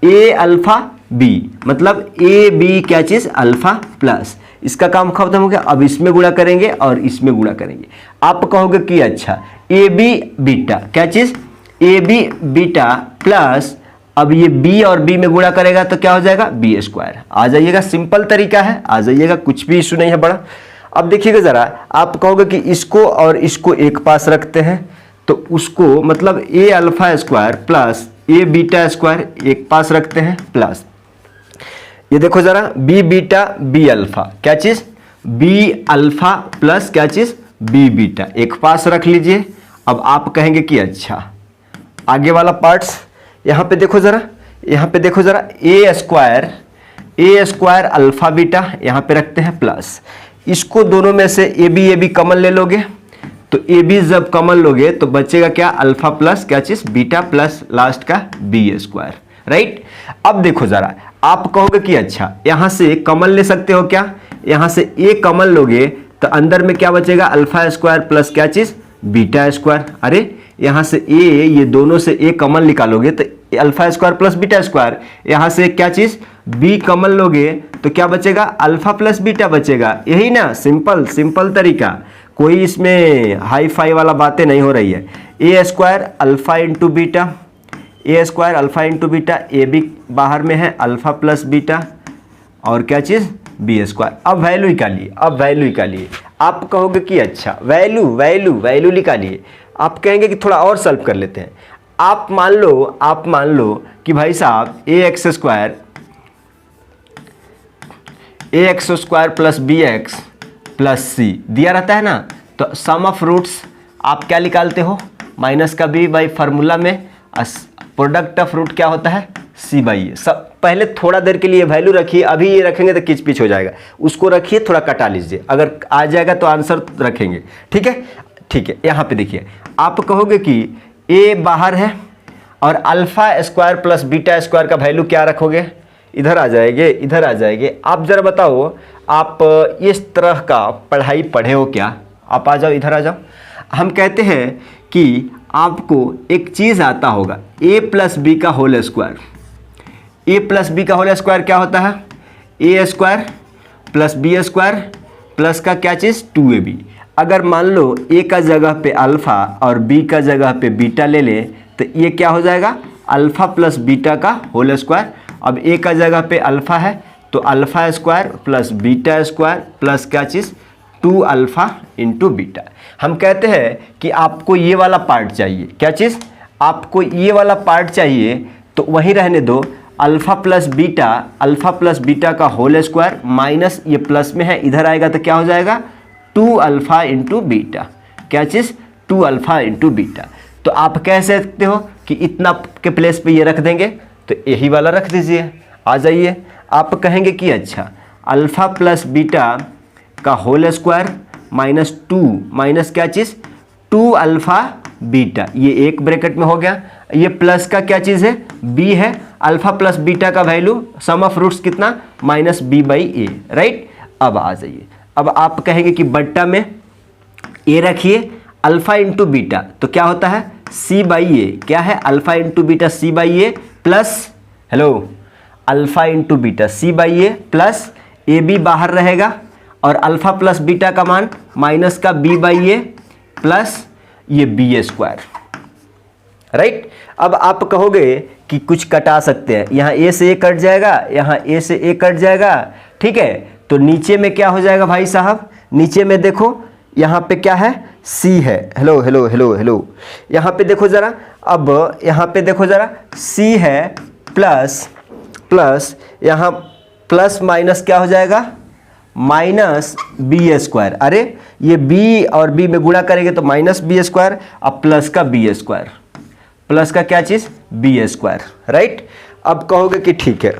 ए अल्फा बी, मतलब ए बी क्या चीज, अल्फा प्लस। इसका काम खत्म हो गया। अब इसमें गुणा करेंगे और इसमें गुणा करेंगे। आप कहोगे कि अच्छा ए बी बीटा, क्या चीज, ए बी बीटा प्लस, अब ये b और b में गुणा करेगा तो क्या हो जाएगा, बी स्क्वायर। आ जाइएगा, सिंपल तरीका है, आ जाइएगा, कुछ भी इशू नहीं है बड़ा। अब देखिएगा जरा, आप कहोगे कि इसको और इसको एक पास रखते हैं, तो उसको मतलब ए alpha square plus a beta square एक पास रखते हैं, प्लस ये देखो जरा, बी बीटा बी अल्फा, क्या चीज, बी अल्फा प्लस क्या चीज, बी बीटा एक पास रख लीजिए। अब आप कहेंगे कि अच्छा आगे वाला पार्ट्स, यहाँ पे देखो जरा, यहाँ पे देखो जरा, ए स्क्वायर अल्फा बीटा यहाँ पे रखते हैं प्लस, इसको दोनों में से ए बी कॉमन ले लोगे, तो ए बी जब कॉमन लोगे तो बचेगा क्या, अल्फा प्लस क्या चीज, बीटा प्लस लास्ट का बी स्क्वायर, राइट। अब देखो जरा, आप कहोगे कि अच्छा यहां से कॉमन ले सकते हो क्या, यहां से ए कॉमन लोगे तो अंदर में क्या बचेगा, अल्फा स्क्वायर प्लस क्या चीज, बीटा स्क्वायर। अरे यहां से ए, ये दोनों से ए कॉमन निकालोगे तो alpha square plus beta square, यहां से क्या चीज, बी कॉमन लोगे तो क्या बचेगा, अल्फा प्लस बीटा बचेगा। यही ना, सिंपल तरीका, कोई इसमें हाई फाई वाला बातें नहीं हो रही है। A square alpha into beta, a square alpha into beta, a b बाहर में है, अल्फा प्लस बीटा और क्या चीज, बी स्क्वायर। अब वैल्यू निकालिए, आप कहोगे कि अच्छा वैल्यू निकालिए। आप कहेंगे कि थोड़ा और सॉल्व कर लेते हैं। आप मान लो कि भाई साहब a x square plus b x plus c दिया रहता है ना, तो सम ऑफ रूट्स आप क्या निकालते हो, माइनस का बी बाई फार्मूला में प्रोडक्ट ऑफ रूट क्या होता है, सी बाई ए। सब पहले थोड़ा देर के लिए वैल्यू रखिए, अभी ये रखेंगे तो किच पिच हो जाएगा, उसको रखिए, थोड़ा कटा लीजिए, अगर आ जाएगा तो आंसर रखेंगे, ठीक है। यहाँ पे देखिए, आप कहोगे कि ए बाहर है और alpha square plus beta square का वैल्यू क्या रखोगे, इधर आ जाएंगे। आप जरा बताओ, आप इस तरह का पढ़ाई पढ़े हो क्या, आप आ जाओ, इधर आ जाओ। हम कहते हैं कि आपको एक चीज़ आता होगा, a प्लस बी का whole square. A plus b का होल स्क्वायर क्या होता है, a square plus b square plus का क्या चीज़, 2ab। अगर मान लो ए का जगह पे अल्फ़ा और बी का जगह पे बीटा ले ले तो ये क्या हो जाएगा, अल्फ़ा प्लस बीटा का होल स्क्वायर। अब ए का जगह पे अल्फ़ा है तो alpha square plus beta square plus क्या चीज़, 2 अल्फ़ा इंटू बीटा। हम कहते हैं कि आपको ये वाला पार्ट चाहिए, क्या चीज़, आपको ये वाला पार्ट चाहिए, तो वहीं रहने दो, अल्फ़ा प्लस बीटा का होल स्क्वायर माइनस ये प्लस में है, इधर आएगा तो क्या हो जाएगा, 2 अल्फ़ा इंटू बीटा, क्या चीज़, 2 अल्फ़ा इंटू बीटा। तो आप कह सकते हो कि इतना के प्लेस पे ये रख देंगे, तो यही वाला रख दीजिए। आ जाइए, आप कहेंगे कि अच्छा अल्फ़ा प्लस बीटा का होल स्क्वायर माइनस 2 माइनस क्या चीज़, 2 अल्फ़ा बीटा, ये एक ब्रैकेट में हो गया, ये प्लस का क्या चीज़ है, बी है, अल्फ़ा प्लस बीटा का वैल्यू सम ऑफ रूट्स कितना, minus b by a, right. अब आ जाइए, अब आप कहेंगे कि बट्टा में ए रखिए, अल्फ़ा इंटू बीटा तो क्या होता है, सी बाई ए, क्या है, alpha into beta c by a plus, hello, alpha into beta c by a plus a b बाहर रहेगा और अल्फ़ा प्लस बीटा का मान माइनस का बी बाई ए प्लस ये बी स्क्वायर, राइट। अब आप कहोगे कि कुछ कटा सकते हैं, यहाँ ए से ए कट जाएगा, यहाँ ए से ए कट जाएगा, ठीक है। तो नीचे में क्या हो जाएगा भाई साहब, नीचे में देखो यहाँ पे क्या है, सी है, हेलो, यहाँ पे देखो ज़रा, अब यहाँ पे देखो ज़रा, सी है प्लस यहाँ प्लस माइनस क्या हो जाएगा, माइनस बी स्क्वायर। अरे ये बी और बी में गुणा करेंगे तो माइनस बी स्क्वायर, अब प्लस का बी स्क्वायर, प्लस का क्या चीज़, बी स्क्वायर, राइट। अब कहोगे कि ठीक है,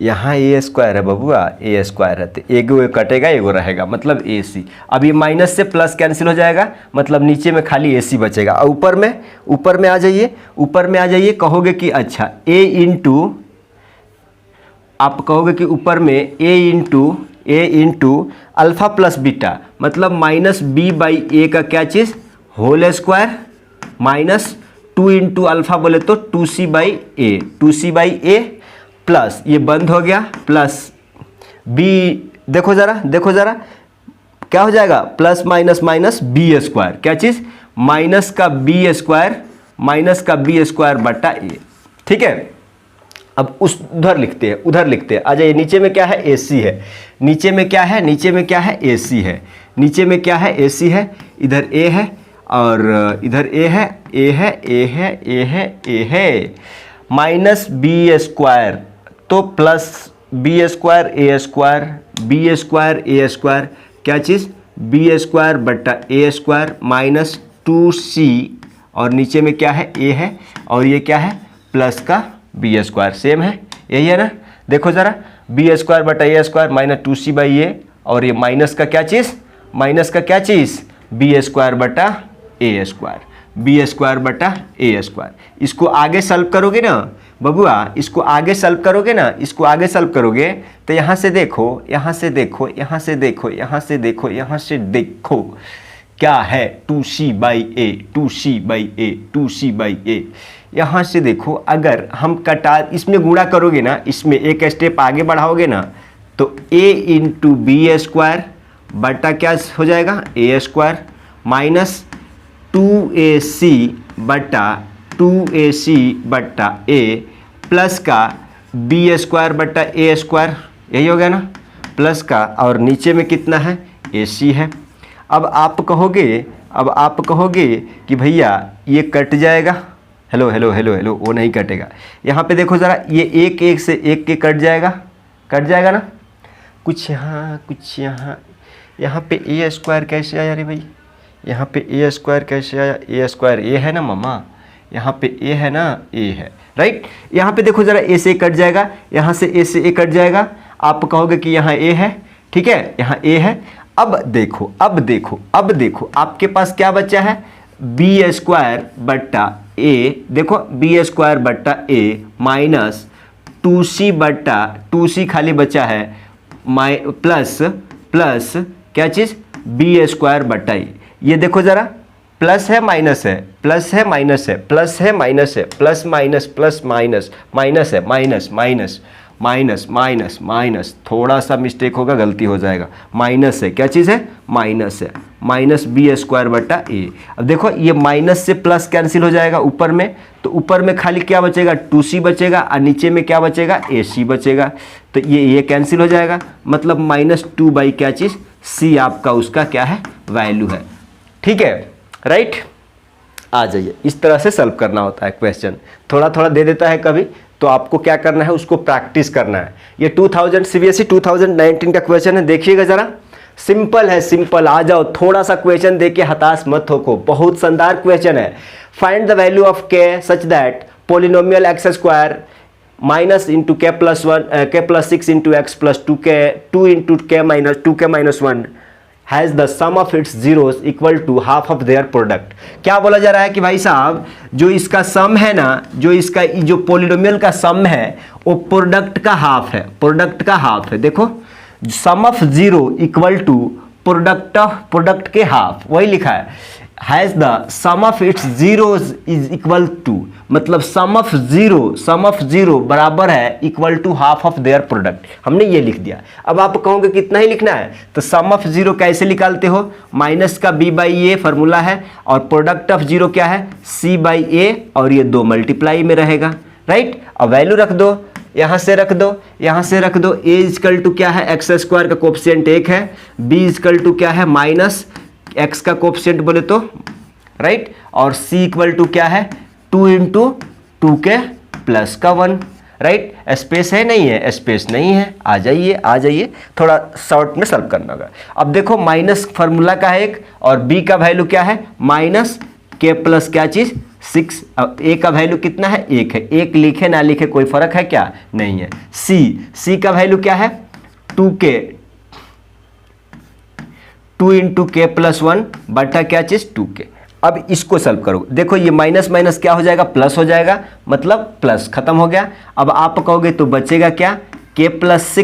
यहाँ ए स्क्वायर है बबुआ, ए स्क्वायर है तो एगो कटेगा एगो रहेगा, मतलब ए सी। अब ये माइनस से प्लस कैंसिल हो जाएगा, मतलब नीचे में खाली ए सी बचेगा। और ऊपर में आ जाइए, ऊपर में आ जाइए, कहोगे कि अच्छा ए इंटू, आप कहोगे कि ऊपर में a into alpha plus beta, मतलब माइनस बी बाई ए का क्या चीज़, whole square, minus 2 into alpha बोले तो 2c बाई ए प्लस ये बंद हो गया, प्लस बी, देखो ज़रा क्या हो जाएगा, plus minus minus b square, क्या चीज़, माइनस का बी स्क्वायर बटा ए। ठीक है, अब उधर लिखते हैं, आ जाइए। नीचे में क्या है, AC है, नीचे में क्या है, AC है, नीचे में क्या है, AC है, इधर A है और इधर A है, माइनस बी स्क्वायर तो प्लस बी स्क्वायर ए स्क्वायर, क्या चीज़, बी स्क्वायर बटा ए स्क्वायर माइनस 2c, और नीचे में क्या है, A है और ये क्या है, प्लस का बी स्क्वायर, सेम है, यही है ना। देखो ज़रा, बी स्क्वायर बटा ए स्क्वायर माइनस 2c बाई ए, और ये माइनस का क्या चीज़, बी स्क्वायर बटा ए स्क्वायर, इसको आगे सॉल्व करोगे ना बबुआ, इसको आगे सॉल्व करोगे तो यहाँ से देखो क्या है, 2c बाई ए, यहाँ से देखो, अगर हम इसमें गुणा करोगे ना, इसमें एक स्टेप आगे बढ़ाओगे ना, तो a इंटू बी स्क्वायर बटा क्या हो जाएगा, ए स्क्वायर माइनस 2ac बटा ए प्लस का बी स्क्वायर बटा ए स्क्वायर, यही हो गया ना, प्लस का, और नीचे में कितना है, AC है। अब आप कहोगे कि भैया ये कट जाएगा, हेलो, वो नहीं कटेगा। यहाँ पे देखो ज़रा, ये एक से एक के कट जाएगा ना, कुछ यहाँ पे ए स्क्वायर कैसे आया रे भाई, यहाँ पे ए स्क्वायर कैसे आया, ए स्क्वायर ए है ना मामा, यहाँ पे ए है ना, ए है, राइट। यहाँ पे देखो ज़रा, ए से कट जाएगा, यहाँ से ए से ए कट जाएगा, आप कहोगे कि यहाँ ए है, ठीक है, यहाँ ए है। अब देखो आपके पास क्या बचा है, बी स्क्वायर बटा ए, देखो बी स्क्वायर बटा ए माइनस 2c खाली बचा है, प्लस क्या चीज़, बी स्क्वायर बटा ए। ये देखो ज़रा, प्लस है माइनस है, प्लस माइनस, थोड़ा सा मिस्टेक होगा, गलती हो जाएगा, माइनस है, क्या चीज़ है, माइनस बी स्क्वायर बटा ए। अब देखो ये माइनस से प्लस कैंसिल हो जाएगा ऊपर में, तो ऊपर में खाली क्या बचेगा, 2c बचेगा, और नीचे में क्या बचेगा, AC बचेगा, तो ये कैंसिल हो जाएगा, मतलब -2 बाई क्या चीज़, c आपका उसका क्या है, वैल्यू है। ठीक है, राइट। आ जाइए, इस तरह से सॉल्व करना होता है क्वेश्चन, थोड़ा दे देता है कभी, तो आपको क्या करना है, उसको प्रैक्टिस करना है। ये 2000 CBSE 2019 का क्वेश्चन है, देखिएगा ज़रा, सिंपल है, आ जाओ, थोड़ा सा क्वेश्चन देके हताश मत हो, बहुत शानदार क्वेश्चन है। Find the value of k such that polynomial x square minus into k plus 6 into x plus 2 into k minus 1 has the sum of its zeros equal to half of their product. क्या बोला जा रहा है कि भाई साहब, जो इसका सम है ना, जो पोलिनोमियल का सम है, वो प्रोडक्ट का हाफ है, देखो sum of zero equal to product के हाफ, वही लिखा है, has the sum of its zeros is equal to, मतलब सम ऑफ जीरो बराबर है equal to half of their product, हमने ये लिख दिया। अब आप कहोगे कितना ही लिखना है, तो सम ऑफ जीरो कैसे निकालते हो, माइनस का b बाई ए फॉर्मूला है, और प्रोडक्ट ऑफ जीरो क्या है, c बाई ए, और ये 2 मल्टीप्लाई में रहेगा, राइट। अब वैल्यू रख दो, यहाँ से रख दो, a इजकल टू क्या है, x स्क्वायर का कोफिशिएंट 1 है, b इजकल टू क्या है, माइनस x का कोफिशिएंट बोले तो, राइट, और c इक्वल टू क्या है, 2 इंटू 2 के प्लस का 1, राइट। स्पेस है, नहीं है, स्पेस नहीं है, आ जाइए, थोड़ा शॉर्ट में सॉल्व करना होगा। अब देखो, माइनस फार्मूला का है एक, और b का वैल्यू क्या है, माइनस k प्लस क्या चीज़, 6, अब a का वैल्यू कितना है 1 है, 1 लिखे ना लिखे कोई फर्क है क्या, नहीं है। c का वैल्यू क्या है 2k, 2 इंटू के प्लस 1 बटा क्या चीज 2k। अब इसको सॉल्व करो, देखो ये माइनस माइनस क्या हो जाएगा प्लस हो जाएगा, मतलब प्लस खत्म हो गया। अब आप कहोगे तो बचेगा क्या k प्लस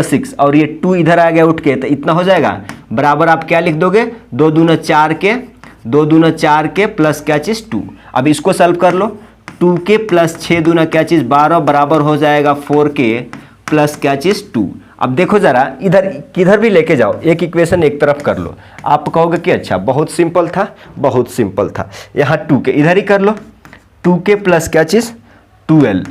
6 और ये 2 इधर आ गया उठ के, तो इतना हो जाएगा बराबर आप क्या लिख दोगे 2 दूना 4k प्लस क्या चीज 2। अब इसको सॉल्व कर लो, 2k प्लस 6 दूना क्या चीज 12 बराबर हो जाएगा 4k प्लस क्या चीज 2। अब देखो जरा इधर किधर भी लेके जाओ, एक इक्वेशन एक तरफ कर लो। आप कहोगे कि अच्छा बहुत सिंपल था, यहाँ 2k इधर ही कर लो, 2k प्लस क्या चीज 12।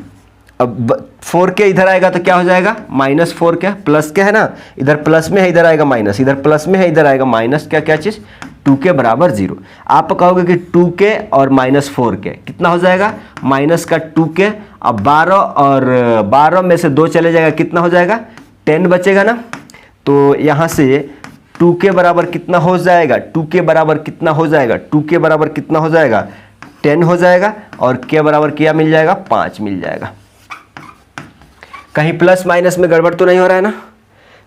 अब 4k इधर आएगा तो क्या हो जाएगा -4k, प्लस क्या है ना, इधर प्लस में है इधर आएगा माइनस, इधर प्लस में है इधर आएगा माइनस, क्या चीज 2k बराबर 0। आप कहोगे कि 2k और -4k कितना हो जाएगा माइनस का 2k। अब 12 और 12 में से 2 चले जाएगा, कितना हो जाएगा 10 बचेगा ना। तो यहाँ से 2k बराबर कितना हो जाएगा 2k बराबर कितना हो जाएगा 10 हो जाएगा, और k बराबर क्या मिल जाएगा 5 मिल जाएगा। कहीं प्लस माइनस में गड़बड़ तो नहीं हो रहा है ना,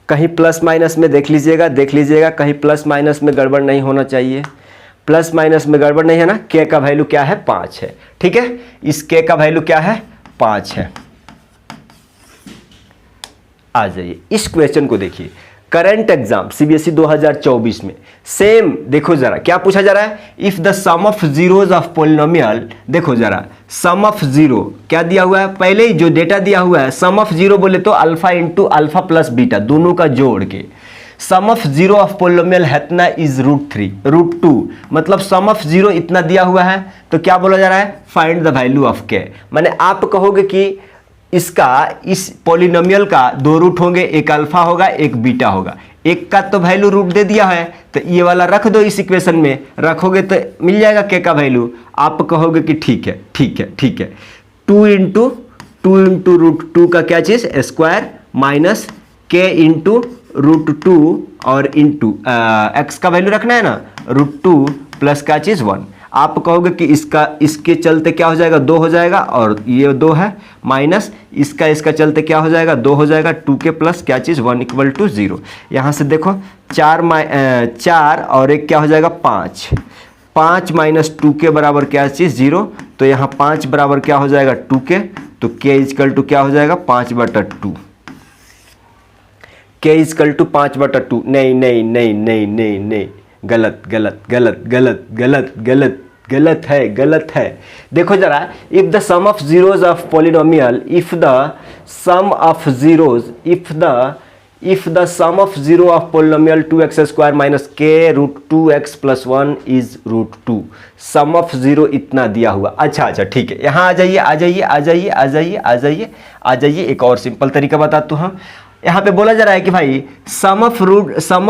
कहीं प्लस माइनस में देख लीजिएगा, कहीं प्लस माइनस में गड़बड़ नहीं होना चाहिए, प्लस माइनस में गड़बड़ नहीं है ना। k का वैल्यू क्या है 5 है, ठीक है, इस k का वैल्यू क्या है 5 है। आ जाइए इस क्वेश्चन को देखिए, करंट एग्जाम सीबीएसई 2024 में सेम देखो जरा क्या पूछा जा रहा है, if the sum of zeros of polynomial. देखो जरा सम ऑफ जीरो क्या दिया हुआ है, पहले ही जो डेटा दिया हुआ है सम ऑफ जीरो बोले तो alpha into alpha plus beta दोनों का जोड़ के sum of zero of polynomial हैतना इज √2, मतलब सम ऑफ जीरो इतना दिया हुआ है, तो क्या बोला जा रहा है फाइंड द वैल्यू ऑफ के। माने आप कहोगे कि इसका इस पॉलिनोमियल का 2 रूट होंगे, एक अल्फा होगा एक बीटा होगा, एक का तो वैल्यू रूट दे दिया है, तो ये वाला रख दो इस इक्वेशन में, रखोगे तो मिल जाएगा के का वैल्यू। आप कहोगे कि ठीक है 2 इंटू √2 का क्या चीज स्क्वायर माइनस के इंटू √2 और इंटू एक्स का वैल्यू रखना है ना √2 प्लस क्या चीज 1। आप कहोगे कि इसके चलते क्या हो जाएगा 2 हो जाएगा, और ये 2 है माइनस इसका चलते क्या हो जाएगा 2 हो जाएगा, 2k प्लस क्या चीज़ 1 = 0। यहाँ से देखो 4 और एक क्या हो जाएगा 5 माइनस 2k बराबर क्या चीज़ 0, तो यहाँ 5 बराबर क्या हो जाएगा 2k, तो k = क्या हो जाएगा 5/2, k = 5/2। नहीं, गलत है। देखो जरा, if the sum of zeros of polynomial, if the sum of zero of polynomial 2x² minus k √2x + 1 is √2, sum of zero इतना दिया हुआ। अच्छा ठीक है, यहाँ आ जाइए एक और सिंपल तरीका बताता हूँ। यहाँ पे बोला जा रहा है कि भाई सम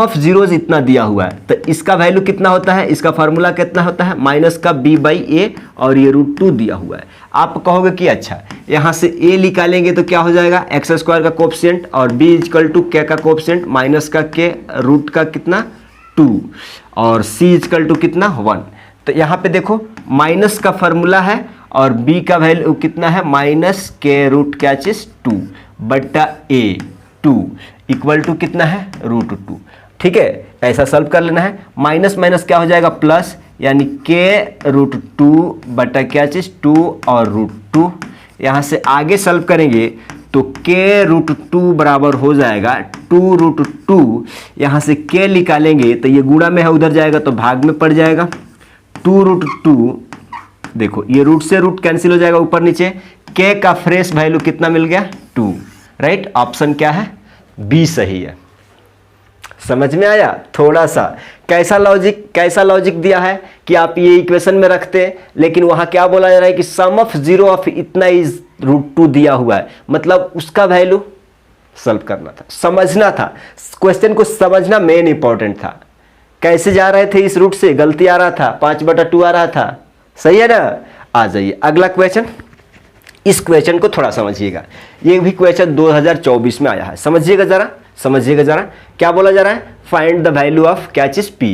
ऑफ जीरोज इतना दिया हुआ है, तो इसका वैल्यू कितना होता है, इसका फार्मूला कितना होता है माइनस का b/a, और ये √2 दिया हुआ है। आप कहोगे कि अच्छा यहाँ से a निकालेंगे तो क्या हो जाएगा x² का कोएफिशिएंट, और b = k का कोएफिशिएंट माइनस का k रूट का कितना 2, और c = कितना 1। तो यहाँ पे देखो माइनस का फार्मूला है और b का वैल्यू कितना है माइनस k रूट क्या चीज 2 बटा a 2 = कितना है √2। ठीक है, ऐसा सॉल्व कर लेना है। माइनस माइनस क्या हो जाएगा प्लस, यानी k √2 बटा क्या चीज 2 और √2। यहाँ से आगे सॉल्व करेंगे तो k √2 बराबर हो जाएगा 2√2। यहाँ से k निकालेंगे तो ये गुणा में है, उधर जाएगा तो भाग में पड़ जाएगा 2√2। देखो ये रूट से रूट कैंसिल हो जाएगा ऊपर नीचे, k का फ्रेश वैल्यू कितना मिल गया 2। राइट, ऑप्शन क्या है बी सही है। समझ में आया थोड़ा सा कैसा लॉजिक दिया है कि आप ये इक्वेशन में रखते, लेकिन वहां क्या बोला जा रहा है कि सम ऑफ जीरो ऑफ इतना इज √2 दिया हुआ है, मतलब उसका वैल्यू सॉल्व करना था, समझना था, क्वेश्चन को समझना मेन इंपॉर्टेंट था। कैसे जा रहे थे इस रूट से, गलती आ रहा था 5/2 आ रहा था, सही है ना। आ जाइए अगला क्वेश्चन। इस क्वेश्चन को थोड़ा समझिएगा, ये भी क्वेश्चन 2024 में आया है, समझिएगा जरा, समझिएगा जरा। क्या बोला जा रहा है? फाइंड द वैल्यू ऑफ क्या चीज? p,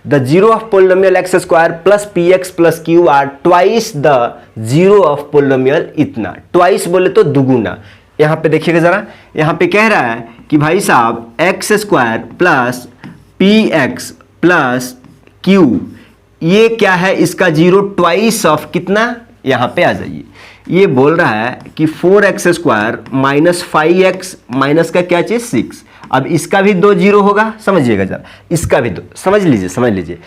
the zero of polynomial x square plus P x plus Q R twice the zero of polynomial इतना, ट्वाइस बोले तो दुगुना। यहां पे देखिएगा जरा, यहां पे कह रहा है कि भाई साहब x square plus P x plus Q, ये क्या है? इसका जीरो ट्वाइस ऑफ कितना? यहां पे आ जाइए, ये बोल रहा है कि 4x square minus 5x minus का क्या चीज? 6। अब इसका भी 2 जीरो होगा, समझिएगा जरा, इसका भी 2, समझ लीजिए, समझ लीजिए।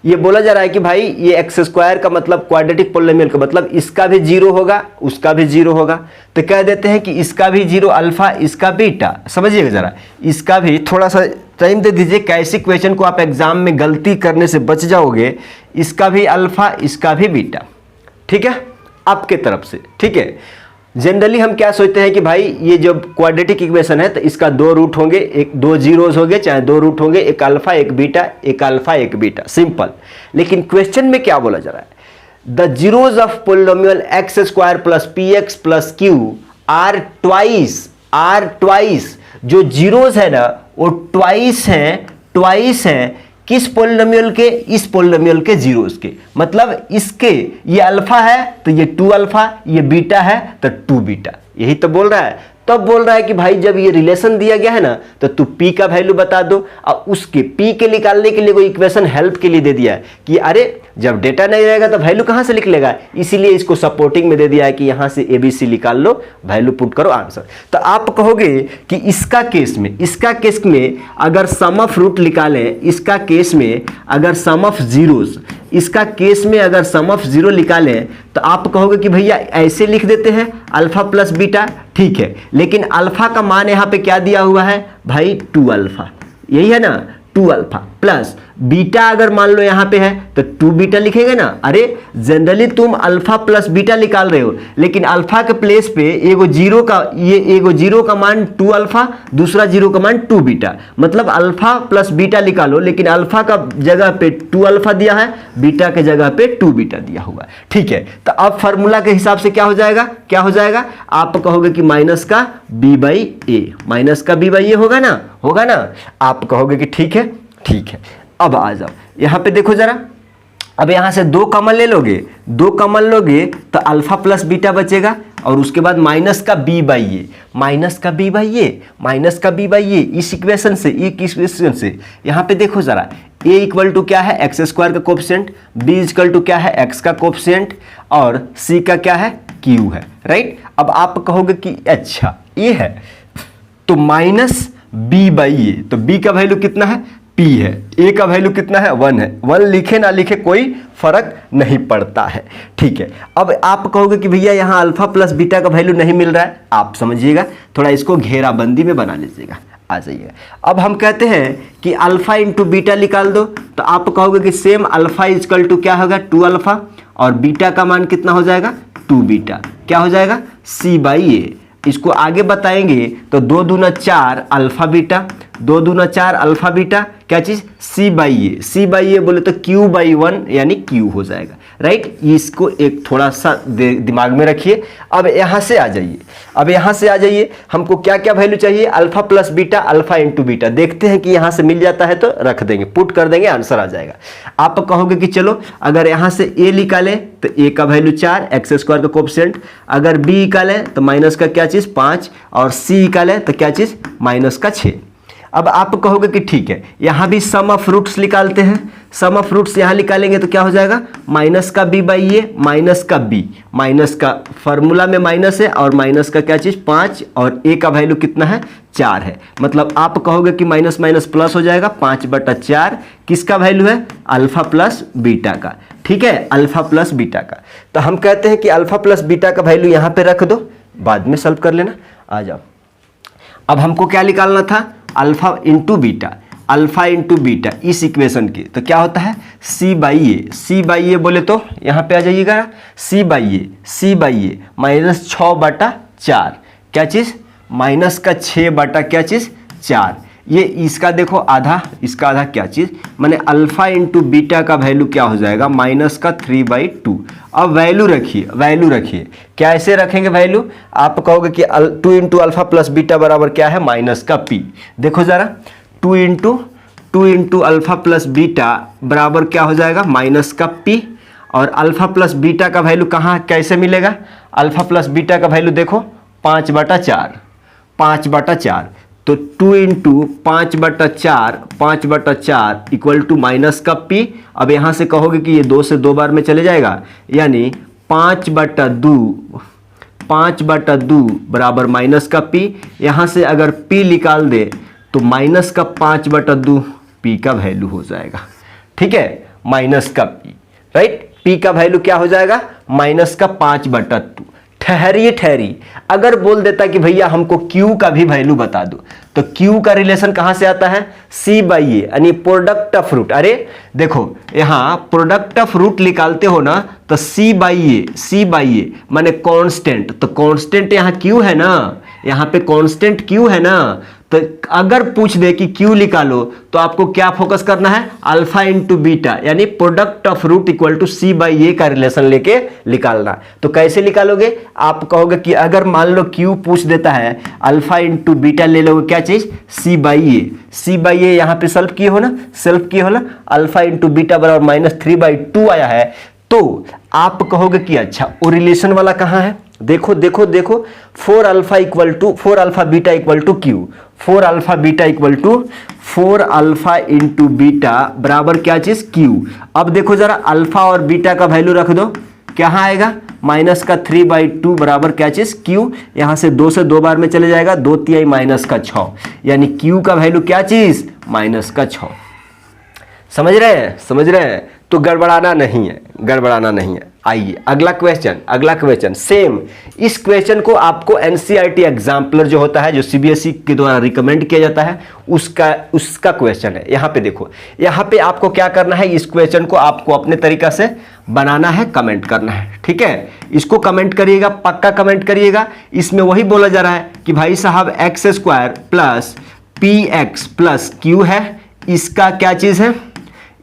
ये बोला जा रहा है कि भाई ये एक्स स्क्वायर का मतलब क्वाड्रेटिक पोलिनोमियल का मतलब इसका भी जीरो होगा, उसका भी जीरो होगा, तो कह देते हैं कि इसका भी जीरो अल्फा, इसका बीटा, समझिएगा जरा, इसका भी। थोड़ा सा टाइम दे दीजिए, कैसी क्वेश्चन को आप एग्जाम में गलती करने से बच जाओगे। इसका भी अल्फा, इसका भी बीटा, ठीक है, आपके तरफ से, ठीक है। जनरली हम क्या सोचते हैं कि भाई ये जो क्वाड्रेटिक इक्वेशन है तो इसका 2 रूट होंगे, एक 2 जीरोस होंगे, चाहे 2 रूट होंगे, एक अल्फा एक बीटा, एक अल्फा एक बीटा, सिंपल। लेकिन क्वेश्चन में क्या बोला जा रहा है? The zeros of polynomial x square plus P x plus Q R twice, जो जीरोस है ना वो ट्वाइस है किस पोलिनोमियल के? इस पोलिनोमियल के जीरोस के, मतलब इसके, ये अल्फा है तो ये 2 अल्फा, ये बीटा है तो 2 बीटा, यही तो बोल रहा है। तब बोल रहा है कि भाई जब ये रिलेशन दिया गया है ना तो तू p का वैल्यू बता दो, और उसके p के निकालने के लिए कोई इक्वेशन हेल्प के लिए दे दिया है कि अरे जब डेटा नहीं रहेगा तो वैल्यू कहां से निकलेगा, इसीलिए इसको सपोर्टिंग में दे दिया है कि यहां से ABC निकाल लो, वैल्यू पुट करो, आंसर। तो आप कहोगे कि इसका केस में अगर सम ऑफ रूट निकालें, इसका केस में अगर सम ऑफ जीरोस, इसका केस में अगर सम ऑफ जीरो निकालें तो आप कहोगे कि भैया ऐसे लिख देते हैं अल्फा प्लस बीटा, ठीक है, लेकिन अल्फा का मान यहां पे क्या दिया हुआ है भाई? 2 अल्फा, यही है ना, 2 अल्फा प्लस बीटा अगर मान लो यहां पे है तो 2 बीटा लिखेंगे ना। अरे जनरली तुम अल्फा प्लस बीटा निकाल रहे हो, लेकिन अल्फा के प्लेस पे एगो जीरो का मान 2 अल्फा, दूसरा जीरो का मान 2 बीटा, मतलब अल्फा प्लस बीटा निकालो, लेकिन अल्फा का जगह पे 2 अल्फा दिया है, बीटा के जगह पे 2 बीटा दिया हुआ, ठीक है। तो अब फॉर्मूला के हिसाब से क्या हो जाएगा? आप कहोगे कि माइनस का b बाई ए होगा ना, आप कहोगे कि ठीक है। अब आ जाओ यहां पे देखो जरा, अब यहां से 2 कॉमन लोगे तो अल्फा प्लस बीटा बचेगा, और उसके बाद माइनस का b बाई ए, इस इक्वेशन से यहां पे देखो जरा, a इक्वल टू क्या है? एक्स स्क्वायर का कोफिशिएंट, b इक्वल टू क्या है? एक्स का कोफिशिएंट, और c का क्या है? q है, राइट। अब आप कहोगे कि अच्छा ये है तो माइनस b बाई ए, तो b का वैल्यू कितना है? p है, a का वैल्यू कितना है? 1 है। 1 लिखे ना लिखे कोई फर्क नहीं पड़ता है, ठीक है। अब आप कहोगे कि भैया यहाँ अल्फा प्लस बीटा का वैल्यू नहीं मिल रहा है, आप समझिएगा, थोड़ा इसको घेराबंदी में बना लीजिएगा, आ जाइएगा। अब हम कहते हैं कि अल्फा इंटू बीटा निकाल दो, तो आप कहोगे कि सेम अल्फा इजकल टू क्या होगा? 2 अल्फा, और बीटा का मान कितना हो जाएगा? 2 बीटा, क्या हो जाएगा? c बाई ए। इसको आगे बताएंगे तो 2 दूना 4 अल्फा बीटा, 2 दूना 4 अल्फा बीटा, क्या चीज? c बाई ए बोले तो q बाई 1 यानी q हो जाएगा, राइट। इसको एक थोड़ा सा दिमाग में रखिए। अब यहां से आ जाइए, हमको क्या क्या वैल्यू चाहिए? Alpha plus beta, alpha into beta, देखते हैं कि यहां से मिल जाता है तो रख देंगे, पुट कर देंगे, आंसर आ जाएगा। आप कहोगे कि चलो अगर यहां से a निकाले तो a का वैल्यू 4, एक्स स्क्वायर का कोफिशिएंट, अगर b निकाले तो माइनस का क्या चीज? 5, और c निकाले तो क्या चीज? माइनस का 6। अब आप कहोगे कि ठीक है, यहां भी सम ऑफ रूट्स निकालते हैं, सम ऑफ रूट्स यहां निकालेंगे तो क्या हो जाएगा? माइनस का b बाई ए, माइनस का b, माइनस का फॉर्मूला में माइनस है, और माइनस का क्या चीज? 5, और a का वैल्यू कितना है? 4 है, मतलब आप कहोगे कि माइनस माइनस प्लस हो जाएगा, 5/4 किसका वैल्यू है? अल्फा प्लस बीटा का, ठीक है, अल्फा प्लस बीटा का। तो हम कहते हैं कि अल्फा प्लस बीटा का वैल्यू यहां पे रख दो, बाद में सॉल्व कर लेना, आ जाओ। अब हमको क्या निकालना था? अल्फा इंटू बीटा इस इक्वेशन की, तो क्या होता है? c बाई ए बोले तो यहां पे आ जाइएगा, c बाई ए माइनस 6/4, क्या चीज? माइनस का 6 बटा क्या चीज? 4, ये इसका देखो आधा, इसका आधा क्या चीज़, माने अल्फा इंटू बीटा का वैल्यू क्या हो जाएगा, -3/2। अब वैल्यू रखिए, वैल्यू रखिए, कैसे रखेंगे वैल्यू, आप कहोगे कि 2 इंटू अल्फा प्लस बीटा बराबर क्या है, -p। देखो ज़रा, 2 इंटू अल्फा प्लस बीटा बराबर क्या हो जाएगा, -p। और अल्फा प्लस बीटा का वैल्यू कहाँ कैसे मिलेगा, अल्फा प्लस बीटा का वैल्यू देखो 5/4, 5/4। तो 2 इंटू 5/4 इक्वल टू -p। अब यहाँ से कहोगे कि ये 2 से 2 बार में चले जाएगा, यानी 5/2 बराबर -p। यहाँ से अगर p निकाल दे तो -5/2 p का वैल्यू हो जाएगा, ठीक है, -p, राइट। p का वैल्यू क्या हो जाएगा, -5/2। ठहरी अगर बोल देता कि भैया हमको q का भी वैल्यू बता दो, तो q का रिलेशन कहां से आता है, c/a, यानी प्रोडक्ट ऑफ रूट। अरे देखो यहां प्रोडक्ट ऑफ रूट निकालते हो ना, तो c/a माने कांस्टेंट, तो कांस्टेंट यहां q है ना, यहां पे कांस्टेंट q है ना। तो अगर पूछ दे कि q निकालो, तो आपको क्या फोकस करना है, अल्फा इंटू बीटा, यानी product of root equal to c/a का रिलेशन लेके निकालना। तो कैसे निकालोगे, आप कहोगे कि अगर मान लो q पूछ देता है, अल्फा इंटू बीटा ले लोगे क्या चीज, c/a यहाँ पे सेल्फ किए हो ना, अल्फा इंटू बीटा बराबर -3/2 आया है। तो आप कहोगे कि अच्छा वो रिलेशन वाला कहाँ है, देखो 4 alpha beta equal to q, 4 alpha into beta बराबर क्या चीज, q। अब देखो जरा अल्फा और बीटा का वैल्यू रख दो, क्या आएगा, -3/2 बराबर क्या चीज, q। यहां से 2 से 2 बार में चले जाएगा, 2 तिहाई -6, यानी q का वैल्यू क्या चीज, -6। समझ रहे हैं, तो गड़बड़ाना नहीं है। आइए अगला क्वेश्चन सेम। इस क्वेश्चन को आपको एनसीईआरटी एग्जाम्पलर जो होता है, जो सीबीएसई के द्वारा रिकमेंड किया जाता है, उसका क्वेश्चन है। यहाँ पे देखो, यहाँ पे आपको क्या करना है, इस क्वेश्चन को आपको अपने तरीका से बनाना है, कमेंट करना है, ठीक है। इसको कमेंट करिएगा, पक्का कमेंट करिएगा। इसमें वही बोला जा रहा है कि भाई साहब x² plus px plus q है, इसका क्या चीज है,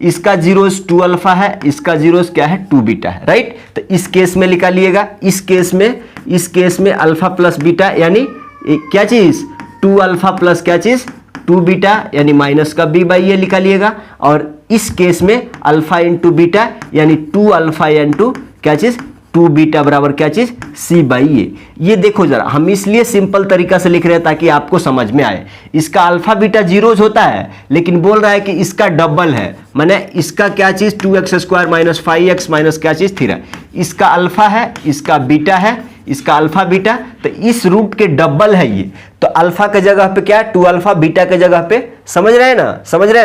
इसका जीरोस 2 अल्फा है, इसका जीरोस क्या है, 2 बीटा है, राइट। तो इस केस में निकालिएगा, इस केस में अल्फा प्लस बीटा यानी क्या चीज, 2 अल्फा प्लस क्या चीज, 2 बीटा यानी -b/a निकालिएगा। और इस केस में अल्फा इंटू बीटा यानी 2 अल्फा इंटू क्या चीज, 2 बीटा बराबर क्या चीज, c/a। ये देखो जरा, हम इसलिए सिंपल तरीका से लिख रहे हैं ताकि आपको समझ में आए। इसका अल्फा बीटा जीरोज होता है, लेकिन बोल रहा है कि इसका डबल है, माने इसका क्या चीज 2x² - 5x माइनस क्या चीज 3। इसका अल्फा है, इसका बीटा है, इसका अल्फा बीटा, तो इस रूट के डबल है ये। तो अल्फा के जगह पे क्या, 2 अल्फा, बीटा के जगह पे, समझ रहे हैं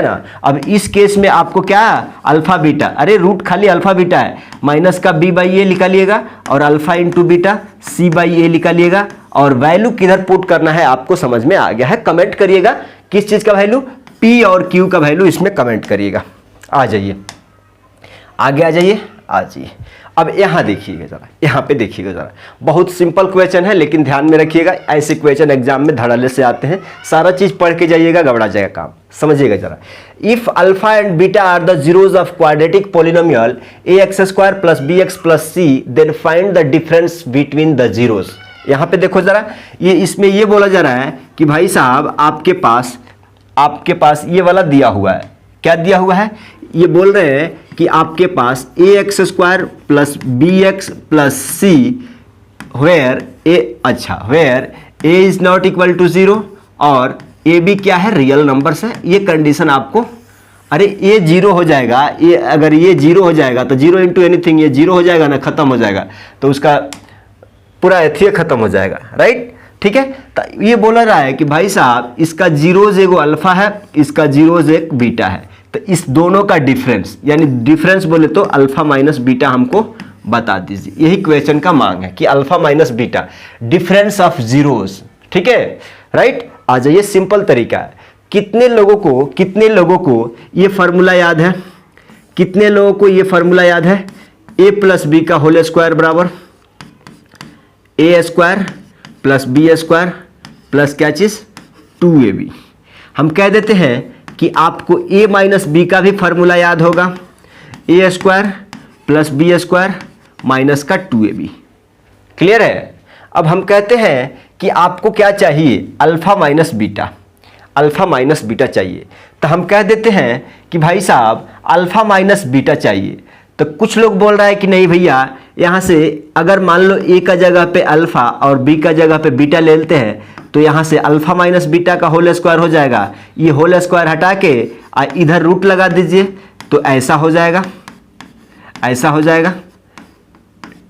ना। अब इस केस में आपको क्या, अल्फा बीटा, अरे रूट खाली अल्फा बीटा है, -b/a निकालिएगा और अल्फा इंटू बीटा c/a निकालिएगा। और वैल्यू किधर पुट करना है आपको समझ में आ गया है। कमेंट करिएगा किस चीज का वैल्यू, p और q का वैल्यू इसमें कमेंट करिएगा। आ जाइए आगे, आ जाइए। अब यहाँ देखिएगा जरा, यहाँ पे देखिएगा जरा, बहुत सिंपल क्वेश्चन है, लेकिन ध्यान में रखिएगा, ऐसे क्वेश्चन एग्जाम में धड़ल्ले से आते हैं। सारा चीज पढ़ के जाइएगा, घबरा जाएगा काम, समझिएगा जरा। If alpha and beta are the zeros of quadratic polynomial ax² plus bx plus c, then find the difference between the zeros. यहाँ पे देखो जरा, ये इसमें ये बोला जा रहा है कि भाई साहब आपके पास ये वाला दिया हुआ है, क्या दिया हुआ है, ये बोल रहे हैं कि आपके पास ax² plus bx plus c where a is not equal to 0 और a b क्या है, रियल नंबर्स है। ये कंडीशन आपको, अरे ये 0 हो जाएगा, ये अगर ये 0 हो जाएगा तो 0 इंटू एनीथिंग, ये 0 हो जाएगा ना, खत्म हो जाएगा, तो उसका पूरा एथिया खत्म हो जाएगा, राइट, ठीक है। तो ये बोला रहा है कि भाई साहब इसका जीरोज एगो अल्फा है, इसका जीरोज एक बीटा है, तो इस दोनों का डिफरेंस, यानी डिफरेंस बोले तो अल्फा माइनस बीटा हमको बता दीजिए। यही क्वेश्चन का मांग है कि alpha minus beta, difference of zeros, ठीक है, राइट। आ जाइए, सिंपल तरीका है। कितने लोगों को ये फार्मूला याद है, a प्लस बी का होल स्क्वायर बराबर a² प्लस b² प्लस क्या चीज 2ab। हम कह देते हैं कि आपको a माइनस बी का भी फॉर्मूला याद होगा, a square plus b square minus का 2ab। क्लियर है। अब हम कहते हैं कि आपको क्या चाहिए, alpha minus beta, alpha minus beta चाहिए। तो हम कह देते हैं कि भाई साहब अल्फा माइनस बीटा चाहिए। तो कुछ लोग बोल रहा है कि नहीं भैया, यहाँ से अगर मान लो ए का जगह पे अल्फा और बी का जगह पे बीटा ले लेते हैं तो यहाँ से अल्फा माइनस बीटा का होल स्क्वायर हो जाएगा। ये होल स्क्वायर हटा के इधर रूट लगा दीजिए तो ऐसा हो जाएगा, ऐसा हो जाएगा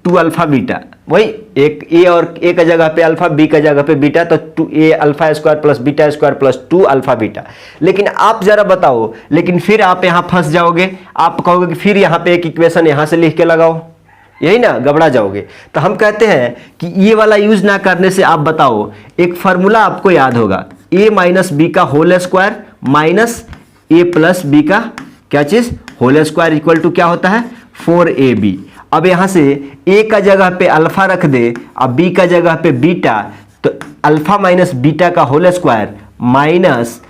2 अल्फा बीटा। वही एक ए और ए का जगह पे अल्फा, बी का जगह पे बीटा, तो 2a alpha square plus beta square plus 2 alpha beta. लेकिन आप जरा बताओ, लेकिन फिर आप यहाँ फंस जाओगे, आप कहोगे कि फिर यहाँ पे एक इक्वेशन यहाँ से लिख के लगाओ, यही ना, घबरा जाओगे। तो हम कहते हैं कि ये वाला यूज ना करने से आप बताओ, एक फार्मूला आपको याद होगा, a माइनस बी का whole square minus a plus b का क्या चीज, होल स्क्वायर इक्वल टू क्या होता है 4ab। अब यहाँ से a का जगह पे अल्फा रख दे, अब b का जगह पे बीटा, तो अल्फा माइनस बीटा का whole square minus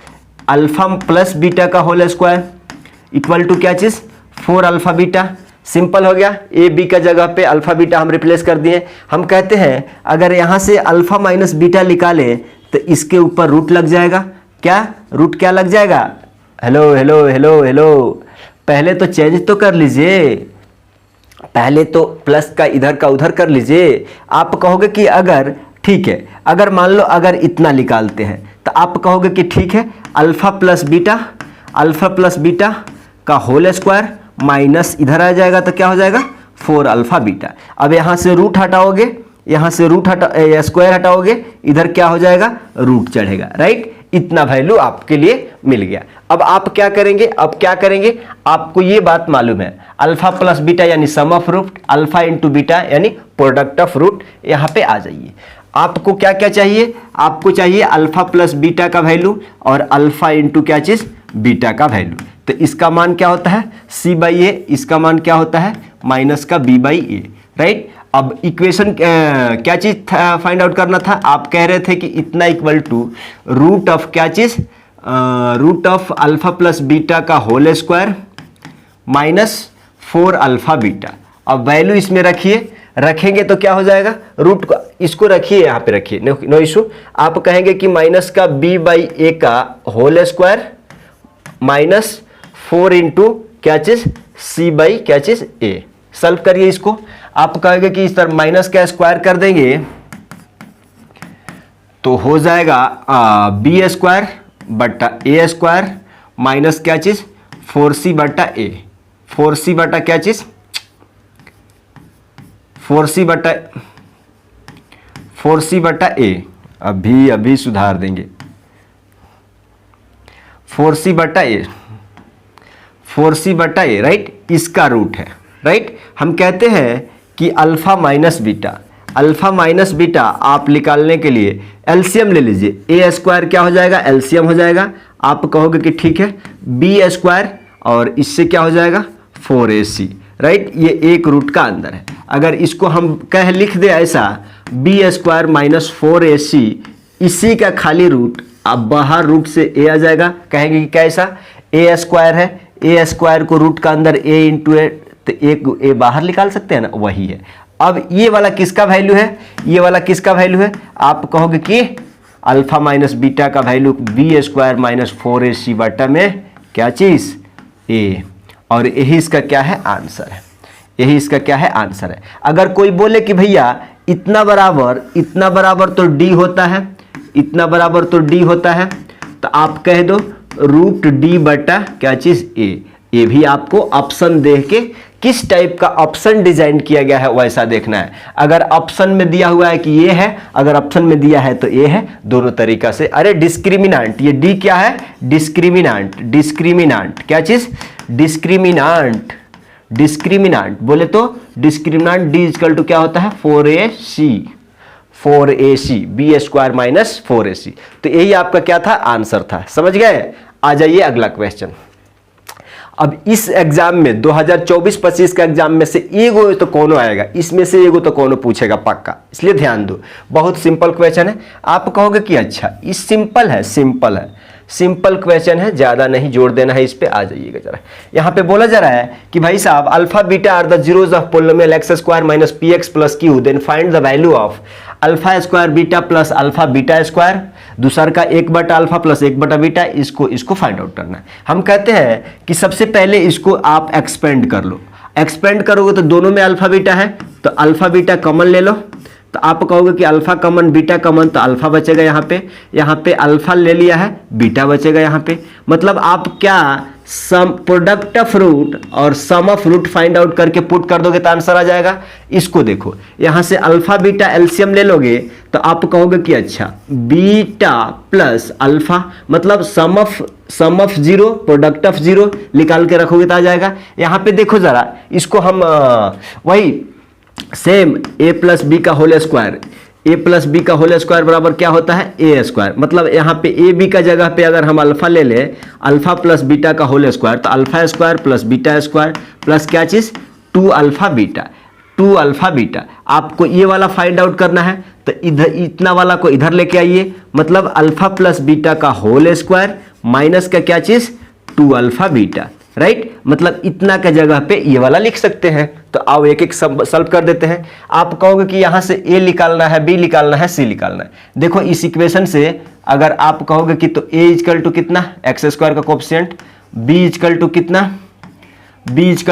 alpha plus beta का होल स्क्वायर इक्वल टू क्या चीज 4 अल्फा बीटा। सिंपल हो गया, ए बी का जगह पे अल्फा बीटा हम रिप्लेस कर दिए। हम कहते हैं अगर यहाँ से अल्फा माइनस बीटा निकालें तो इसके ऊपर रूट लग जाएगा। क्या रूट क्या लग जाएगा, हेलो हेलो हेलो हेलो, पहले तो चेंज तो कर लीजिए, पहले तो प्लस का इधर का उधर कर लीजिए। आप कहोगे कि अगर ठीक है, अगर मान लो अगर इतना निकालते हैं तो आप कहोगे कि ठीक है, अल्फा प्लस बीटा का होल स्क्वायर माइनस इधर आ जाएगा तो क्या हो जाएगा 4 अल्फा बीटा। अब यहाँ से रूट हटाओगे, यहाँ से रूट स्क्वायर हटाओगे, इधर क्या हो जाएगा रूट चढ़ेगा, राइट। इतना वैल्यू आपके लिए मिल गया। अब आप क्या करेंगे, अब क्या करेंगे, आपको ये बात मालूम है अल्फा प्लस बीटा यानी sum of root, alpha into beta यानी प्रोडक्ट ऑफ रूट। यहाँ पे आ जाइए, आपको क्या क्या चाहिए, आपको चाहिए अल्फा प्लस बीटा का वैल्यू और अल्फा इंटू क्या चीज बीटा का वैल्यू। तो इसका मान क्या होता है c/a, इसका मान क्या होता है माइनस का b/a, राइट। अब इक्वेशन क्या चीज फाइंड आउट करना था, आप कह रहे थे कि इतना इक्वल टू रूट ऑफ क्या चीज, root of alpha plus beta का whole square minus 4 alpha beta. अब वैल्यू इसमें रखिए, रखेंगे तो क्या हो जाएगा, रूट को इसको रखिए, यहाँ पे रखिए, नो इशू। आप कहेंगे कि माइनस का b/a का होल स्क्वायर माइनस 4 इंटू क्या चीज c/ क्या चीज a। सॉल्व करिए इसको, आप कहेंगे कि इस तरह माइनस का स्क्वायर कर देंगे तो हो जाएगा बी स्क्वायर बटा ए स्क्वायर माइनस क्या चीज 4c बटा a, 4c बटा क्या चीज 4c बटा a, अभी सुधार देंगे, 4c बटा a, राइट, इसका रूट है, राइट। हम कहते हैं कि अल्फा माइनस बीटा आप निकालने के लिए एलसीएम ले लीजिए, ए स्क्वायर क्या हो जाएगा एलसीएम हो जाएगा। आप कहोगे कि ठीक है बी स्क्वायर और इससे क्या हो जाएगा 4ac, राइट। ये एक रूट का अंदर है। अगर इसको हम लिख दे ऐसा बी स्क्वायर माइनस 4ac, इसी का खाली रूट, अब बाहर रूट से a आ जाएगा, कहेंगे कि कैसा a स्क्वायर है, a स्क्वायर को रूट का अंदर a इंटू ए, तो एक a बाहर निकाल सकते हैं ना, वही है। अब ये वाला किसका वैल्यू है, ये वाला किसका वैल्यू है, आप कहोगे कि अल्फा माइनस बीटा का value b square minus 4ac बटा में क्या चीज a, और यही इसका क्या है आंसर है, यही इसका क्या है आंसर है। अगर कोई बोले कि भैया इतना बराबर तो d होता है, इतना बराबर तो d होता है, तो आप कह दो रूट d बटा क्या चीज a। ये भी आपको ऑप्शन देख के किस टाइप का ऑप्शन डिजाइन किया गया है वैसा देखना है। अगर ऑप्शन में दिया हुआ है कि ये है, अगर ऑप्शन में दिया है तो ये है, दोनों तरीका से। अरे डिस्क्रिमिनांट, ये डी क्या है डिस्क्रिमिनांट क्या चीज डिस्क्रिमिनांट बोले तो डिस्क्रिमिनांट डी इक्वल टू क्या होता है 4ac B square minus 4ac। तो यही आपका क्या था आंसर था, समझ गए। आ जाइए अगला क्वेश्चन। अब इस एग्जाम में 2024-25 का एग्जाम में से एगो तो कौन आएगा, इसमें से एगो तो कौन पूछेगा पक्का, इसलिए ध्यान दो। बहुत सिंपल क्वेश्चन है। आप कहोगे कि अच्छा इस सिंपल है, सिंपल क्वेश्चन है, ज्यादा नहीं जोड़ देना है इस पे। आ जाइएगा जरा, यहाँ पे बोला जा रहा है कि भाई साहब alpha beta are the zeros of polynomial x square minus p x plus q, then find the value of alpha square beta plus alpha beta square, दूसरा का 1 बटा अल्फा प्लस 1 बटा बीटा, इसको फाइंड आउट करना है। हम कहते हैं कि सबसे पहले इसको आप एक्सपेंड कर लो। एक्सपेंड करोगे तो दोनों में अल्फा बीटा है, तो अल्फा बीटा कॉमन ले लो, तो आप कहोगे कि अल्फा कॉमन बीटा कॉमन, तो अल्फा बचेगा यहाँ पे अल्फा ले लिया है, बीटा बचेगा यहाँ पे। मतलब आप क्या सम प्रोडक्ट ऑफ रूट और सम ऑफ रूट फाइंड आउट करके पुट कर दोगे तो आंसर आ जाएगा। इसको देखो, यहाँ से अल्फा बीटा एलसीएम ले लोगे तो आप कहोगे कि अच्छा बीटा प्लस अल्फा, मतलब sum of zero product of zero निकाल के रखोगे तो आ जाएगा। यहाँ पे देखो जरा, इसको हम वही सेम ए प्लस बी का whole square, a plus b का होल स्क्वायर बराबर क्या होता है ए स्क्वायर। मतलब यहाँ पे ए बी का जगह पे अगर हम अल्फा ले ले, अल्फा प्लस बीटा का होल स्क्वायर, तो alpha square plus beta square plus क्या चीज 2 अल्फा बीटा, 2 अल्फा बीटा। आपको ये वाला फाइंड आउट करना है तो इधर इतना वाला को इधर लेके आइए, मतलब अल्फा प्लस बीटा का होल स्क्वायर माइनस का क्या चीज 2 अल्फा बीटा, राइट। मतलब इतना का जगह पे ये वाला लिख सकते हैं। तो आओ एक एक सॉल्व कर देते हैं। आप कहोगे कि यहाँ से ए निकालना है, बी निकालना है, सी निकालना है। देखो इस इक्वेशन से अगर आप कहोगे कि तो ए इजकल टू कितना एक्स स्क्वायर का कोफिशिएंट, बी इजकल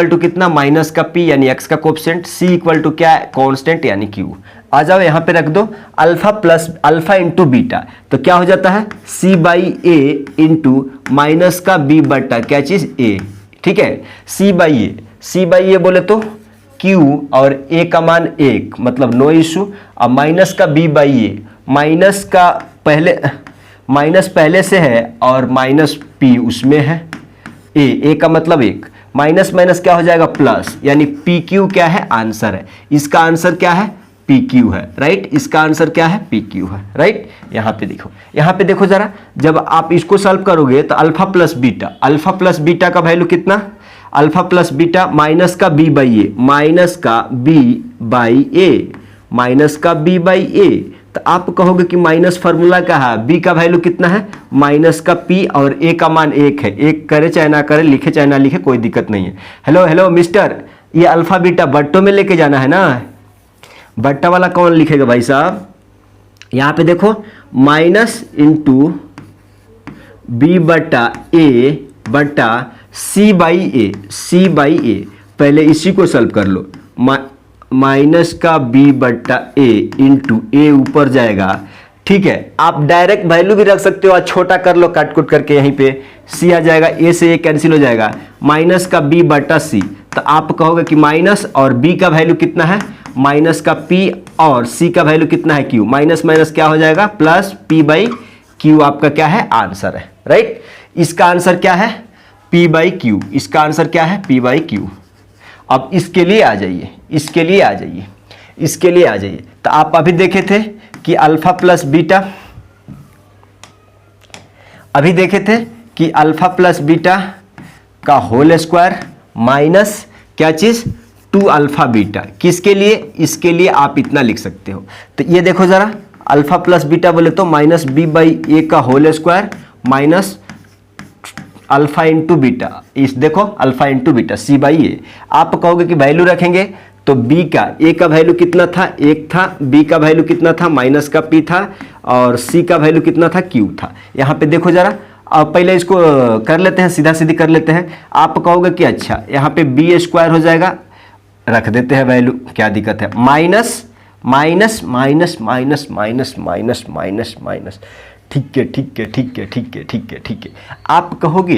टू कितना माइनस का पी यानी एक्स का कोफिशिएंट, सी इक्वल टू क्या कांस्टेंट यानी क्यू। आ जाओ यहाँ पे रख दो alpha plus alpha into beta, तो क्या हो जाता है सी बाई ए इंटू माइनस का बी बटा क्या चीज ए, ठीक है। सी बाई ए बोले तो क्यू और ए का मान 1, मतलब नो इशू। अब माइनस का बी बाई ए, माइनस पहले से है और माइनस पी उसमें है, ए का मतलब 1, माइनस माइनस क्या हो जाएगा प्लस, यानी पी क्यू क्या है आंसर है। इसका आंसर क्या है पी क्यू है, राइट। इसका आंसर क्या है पी क्यू है, राइट। यहाँ पे देखो जरा, जब आप इसको सॉल्व करोगे तो अल्फा प्लस बीटा का वैल्यू कितना, अल्फा प्लस बीटा माइनस का बी बाई ए, माइनस का बी बाई ए, तो आप कहोगे कि माइनस फार्मूला क्या है, बी का वैल्यू कितना है माइनस का पी और ए का मान 1 है। 1 करे चाहे ना करे, लिखे चाहे ना लिखे, कोई दिक्कत नहीं है। हेलो मिस्टर, ये अल्फा बीटा बट्टों में लेके जाना है ना, बट्टा वाला कौन लिखेगा भाई साहब। यहाँ पे देखो माइनस इंटू बी बटा ए बटा सी बाई ए, पहले इसी को सॉल्व कर लो। माइनस का बी बटा ए इंटू ए ऊपर जाएगा, ठीक है। आप डायरेक्ट वैल्यू भी रख सकते हो और छोटा कर लो काट कुट करके, यहीं पे सी आ जाएगा, ए से ए कैंसिल हो जाएगा, माइनस का बी बटा सी। तो आप कहोगे कि माइनस और बी का वैल्यू कितना है माइनस का पी और सी का वैल्यू कितना है क्यू, माइनस माइनस क्या हो जाएगा प्लस पी बाई क्यू, आपका क्या है आंसर है, राइट। इसका आंसर क्या है पी बाई क्यू, इसका आंसर क्या है पी बाई क्यू। अब इसके लिए आ जाइए, तो आप अभी देखे थे कि अल्फा प्लस बीटा का होल स्क्वायर माइनस क्या चीज 2 अल्फा बीटा, किसके लिए, इसके लिए आप इतना लिख सकते हो। तो ये देखो जरा, अल्फा प्लस बीटा बोले तो माइनस बी बाई ए का whole square minus alpha into beta, इस देखो alpha into beta c by a. आप कहोगे कि वैल्यू रखेंगे तो बी का ए का वैल्यू कितना था 1 था, बी का वैल्यू कितना था माइनस का पी था और सी का वैल्यू कितना था क्यू था। यहाँ पे देखो जरा, अब पहले इसको कर लेते हैं, सीधा सीधी कर लेते हैं। आप कहोगे कि अच्छा यहाँ पे बी स्क्वायर हो जाएगा, रख देते हैं वैल्यू, क्या दिक्कत है, minus minus minus minus minus minus minus minus, ठीक है। आप कहोगे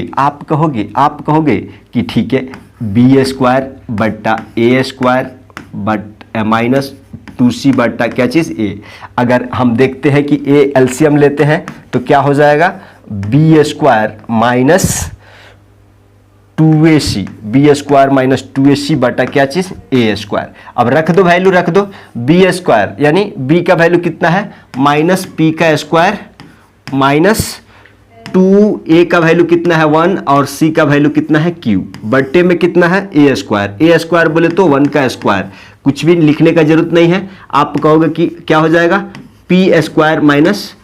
कि ठीक है बी स्क्वायर बट्टा ए स्क्वायर बट माइनस 2c बट्टा क्या चीज़ ए। अगर हम देखते हैं कि ए एलसीएम लेते हैं तो क्या हो जाएगा b square minus 2ac, b square minus 2ac बटा क्या चीज ए स्क्वायर। अब रख दो वैल्यू, रख दो बी स्क्वायर यानी बी का वैल्यू कितना है माइनस पी का स्क्वायर माइनस 2a का वैल्यू कितना है 1 और c का वैल्यू कितना है q, बट्टे में कितना है ए स्क्वायर बोले तो 1 का स्क्वायर, कुछ भी लिखने का जरूरत नहीं है। आप कहोगे कि क्या हो जाएगा P square minus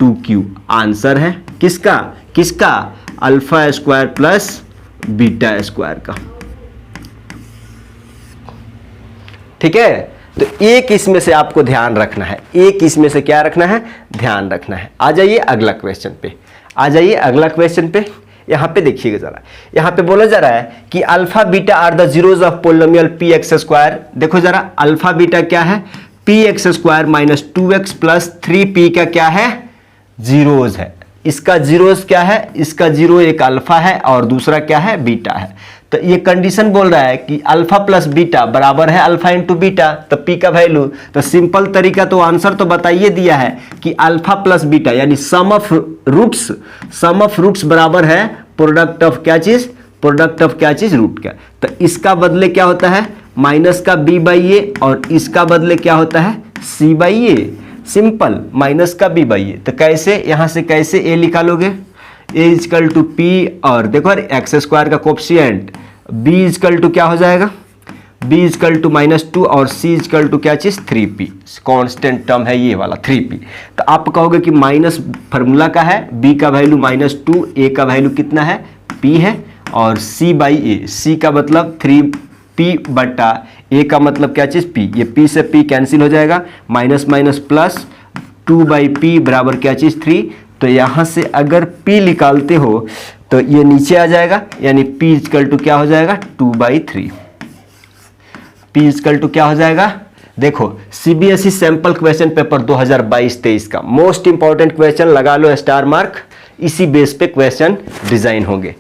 2q, answer है किसका किसका? Alpha square plus beta square का। ठीक है, तो एक इसमें से आपको ध्यान रखना है, एक इसमें से क्या रखना है? ध्यान रखना है। आ जाइए अगला क्वेश्चन पे, आ जाइए अगला क्वेश्चन पे। यहां पे देखिएगा जरा, यहां पे बोला जा रहा है कि alpha beta are the zeros of polynomial p x square. देखो जरा, अल्फा बीटा क्या है? P x square minus 2x plus 3p का क्या है? जीरोज है। इसका जीरोज क्या है? इसका जीरो एक अल्फा है और दूसरा क्या है? बीटा है। तो ये कंडीशन बोल रहा है कि अल्फा प्लस बीटा बराबर है अल्फा इंटू बीटा, तो पी का वैल्यू, तो सिंपल तरीका तो आंसर तो बताइए दिया है कि अल्फा प्लस बीटा यानी सम ऑफ रूट्स बराबर है प्रोडक्ट ऑफ क्या चीज? प्रोडक्ट ऑफ क्या चीज? रूट का। तो इसका बदले क्या होता है? माइनस का b बाई ए, और इसका बदले क्या होता है? c by A. Simple, minus का b बाई ए। तो कैसे, यहां से कैसे a निकालोगे? a इजकल टू पी, और देखो एक्स स्क्वायर का कोफिशिएंट b इजकल टू क्या हो जाएगा? b इजकल टू -2 और c इजकल टू क्या चीज? 3p। कांस्टेंट टर्म है ये वाला 3p। तो आप कहोगे कि माइनस फार्मूला का है, b का वैल्यू -2, a का वैल्यू कितना है? p है, और c बाई ए, c का मतलब 3p बटा a का मतलब क्या चीज? p। ये p से p कैंसिल हो जाएगा, minus minus plus 2 by P बराबर क्या चीज? 3। तो यहां से अगर p निकालते हो तो ये नीचे आ जाएगा, यानी p इजकल टू क्या हो जाएगा? 2/3। p इजकल टू क्या हो जाएगा? देखो, सीबीएसई सैंपल क्वेश्चन पेपर 2022-23 का मोस्ट इंपॉर्टेंट क्वेश्चन, लगा लो स्टार मार्क। इसी बेस पे क्वेश्चन डिजाइन होंगे।